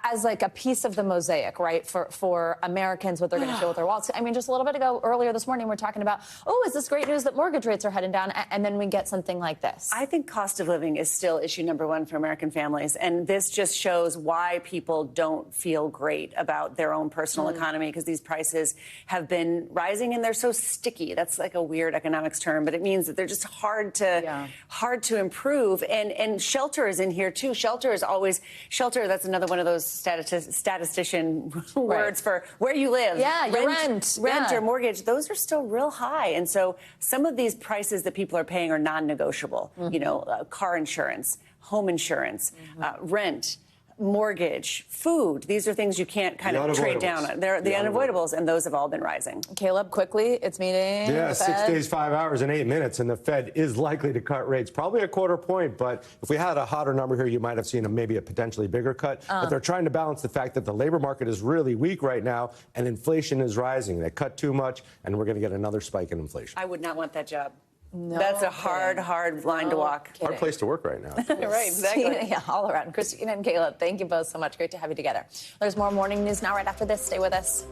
as, like, a piece of the mosaic, right, for Americans, what they're going to feel with their wallets? I mean, just a little bit ago, earlier this morning, we're talking about, oh, is this great news that mortgage rates are heading down? And then we get something like this. I think cost of living is still issue number one for American families. And this just shows why people don't feel great about their own personal economy, because these prices have been rising and they're so sticky. That's like a weird economics term, but it means that they're just hard to improve. And shelter is in here too. Shelter, that's another one of those statistician words for where you live. Yeah, your rent or mortgage. Those are still real high. And so some of these prices that people are paying are non-negotiable. You know, car insurance, home insurance, rent, mortgage, food. These are things you can't kind of trade down. They're the unavoidables, and those have all been rising. Caleb, quickly, it's meeting. Yeah, 6 days, 5 hours, and 8 minutes, and the Fed is likely to cut rates, probably a quarter point. But if we had a hotter number here, you might have seen maybe a potentially bigger cut. But they're trying to balance the fact that the labor market is really weak right now, and inflation is rising. They cut too much, and we're going to get another spike in inflation. I would not want that job. No, that's a hard line to walk. Hard place to work right now. Right, exactly. Yeah, all around. Christina and Caleb, thank you both so much. Great to have you together. There's more morning news now right after this. Stay with us.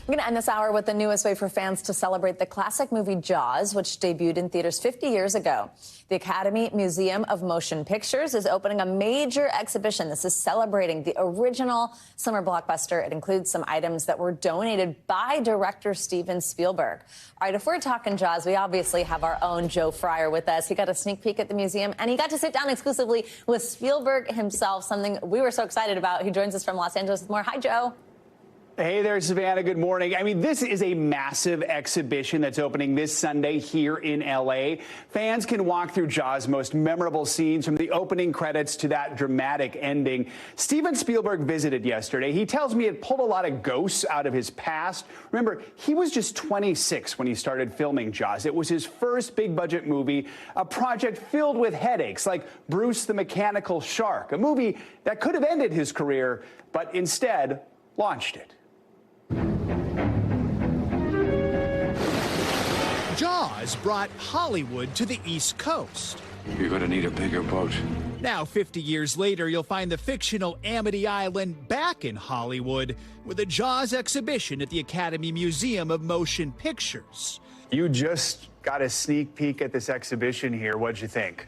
We're going to end this hour with the newest way for fans to celebrate the classic movie Jaws, which debuted in theaters 50 years ago. The Academy Museum of Motion Pictures is opening a major exhibition. This is celebrating the original summer blockbuster. It includes some items that were donated by director Steven Spielberg. All right, if we're talking Jaws, we obviously have our own Joe Fryer with us. He got a sneak peek at the museum, and he got to sit down exclusively with Spielberg himself, something we were so excited about. He joins us from Los Angeles with more. Hi, Joe. Hey there, Savannah. Good morning. I mean, this is a massive exhibition that's opening this Sunday here in L.A. Fans can walk through Jaws' most memorable scenes, from the opening credits to that dramatic ending. Steven Spielberg visited yesterday. He tells me it pulled a lot of ghosts out of his past. Remember, he was just 26 when he started filming Jaws. It was his first big-budget movie, a project filled with headaches, like Bruce the Mechanical Shark, a movie that could have ended his career, but instead launched it. Jaws brought Hollywood to the East Coast. You're going to need a bigger boat. Now, 50 years later, you'll find the fictional Amity Island back in Hollywood with a Jaws exhibition at the Academy Museum of Motion Pictures. You just got a sneak peek at this exhibition here. What'd you think?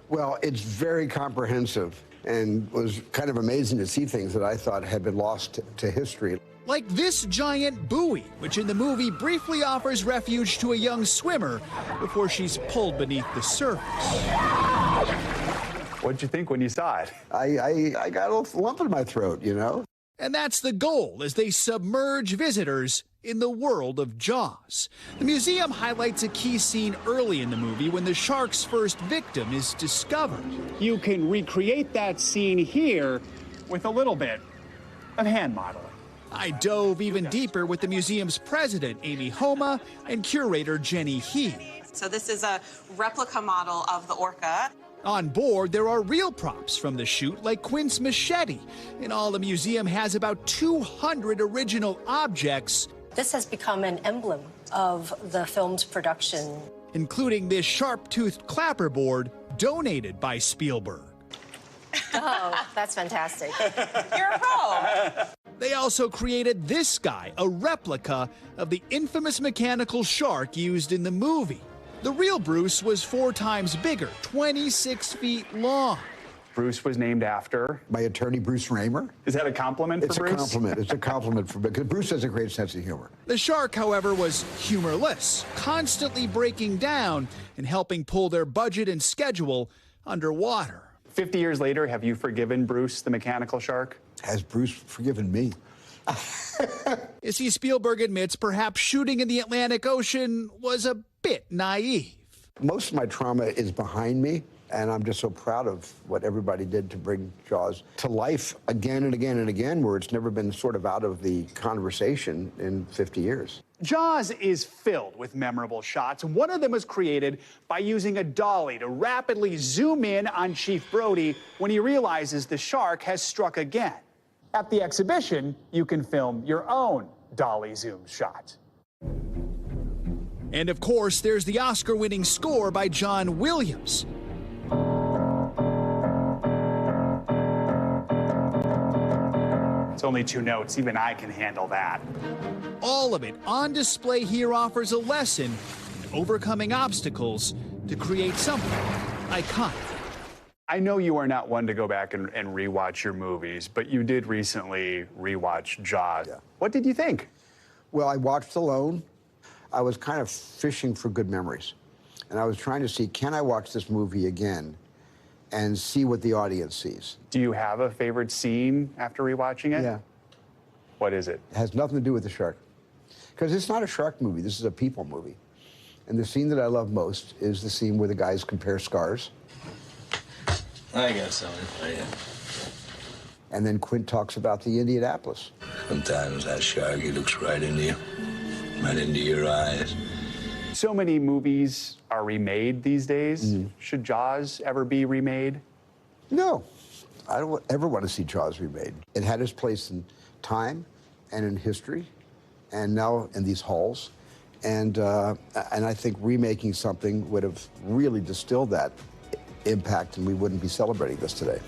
Well, it's very comprehensive and was kind of amazing to see things that I thought had been lost to history. Like this giant buoy, which in the movie briefly offers refuge to a young swimmer before she's pulled beneath the surface. What'd you think when you saw it? I got a little lump in my throat, you know? And that's the goal as they submerge visitors in the world of Jaws. The museum highlights a key scene early in the movie when the shark's first victim is discovered. You can recreate that scene here with a little bit of hand modeling. I dove even deeper with the museum's president, Amy Homa, and curator Jenny He. So this is a replica model of the orca. On board, there are real props from the shoot, like Quint's machete. In all, the museum has about 200 original objects. This has become an emblem of the film's production, Including this sharp-toothed clapperboard donated by Spielberg. Oh, that's fantastic. You're a pro. They also created this guy, a replica of the infamous mechanical shark used in the movie. The real Bruce was 4 times bigger, 26 feet long. Bruce was named after? My attorney, Bruce Raymer. Is that a compliment for Bruce? It's a compliment. It's a compliment because Bruce has a great sense of humor. The shark, however, was humorless, constantly breaking down and helping pull their budget and schedule underwater. 50 years later, have you forgiven Bruce the mechanical shark? Has Bruce forgiven me? You see, Spielberg admits perhaps shooting in the Atlantic Ocean was a bit naive. Most of my trauma is behind me, and I'm just so proud of what everybody did to bring Jaws to life again and again and again, where it's never been sort of out of the conversation in 50 years. Jaws is filled with memorable shots. One of them was created by using a dolly to rapidly zoom in on Chief Brody when he realizes the shark has struck again. At the exhibition, you can film your own dolly zoom shot. And of course, there's the Oscar-winning score by John Williams. It's only 2 notes. Even I can handle that. All of it on display here offers a lesson in overcoming obstacles to create something iconic. I know you are not one to go back and rewatch your movies, but you did recently rewatch Jaws. Yeah. What did you think? Well, I watched alone. I was kind of fishing for good memories. And I was trying to see, can I watch this movie again and see what the audience sees? Do you have a favorite scene after rewatching it? Yeah. What is it? It has nothing to do with the shark. Because it's not a shark movie, this is a people movie. And the scene that I love most is the scene where the guys compare scars. I got something for you. And then Quint talks about the Indianapolis. Sometimes that shark, he looks right into you, right into your eyes. So many movies are remade these days. Should Jaws ever be remade? No, I don't ever want to see Jaws remade. It had its place in time and in history, and now in these halls. And I think remaking something would have really distilled that impact, and we wouldn't be celebrating this today.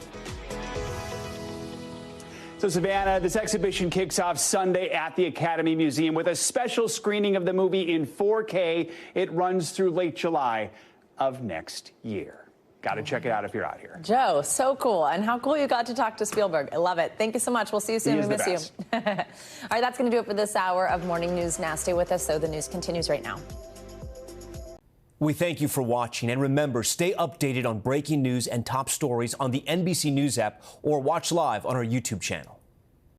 So, Savannah, this exhibition kicks off Sunday at the Academy Museum with a special screening of the movie in 4K. It runs through late July of next year. Got to check it out if you're out here. Joe, so cool. And how cool you got to talk to Spielberg. I love it. Thank you so much. We'll see you soon. We miss you. All right, that's going to do it for this hour of Morning News Now. Stay with us, though. The news continues right now. We thank you for watching, and remember, stay updated on breaking news and top stories on the NBC News app or watch live on our YouTube channel.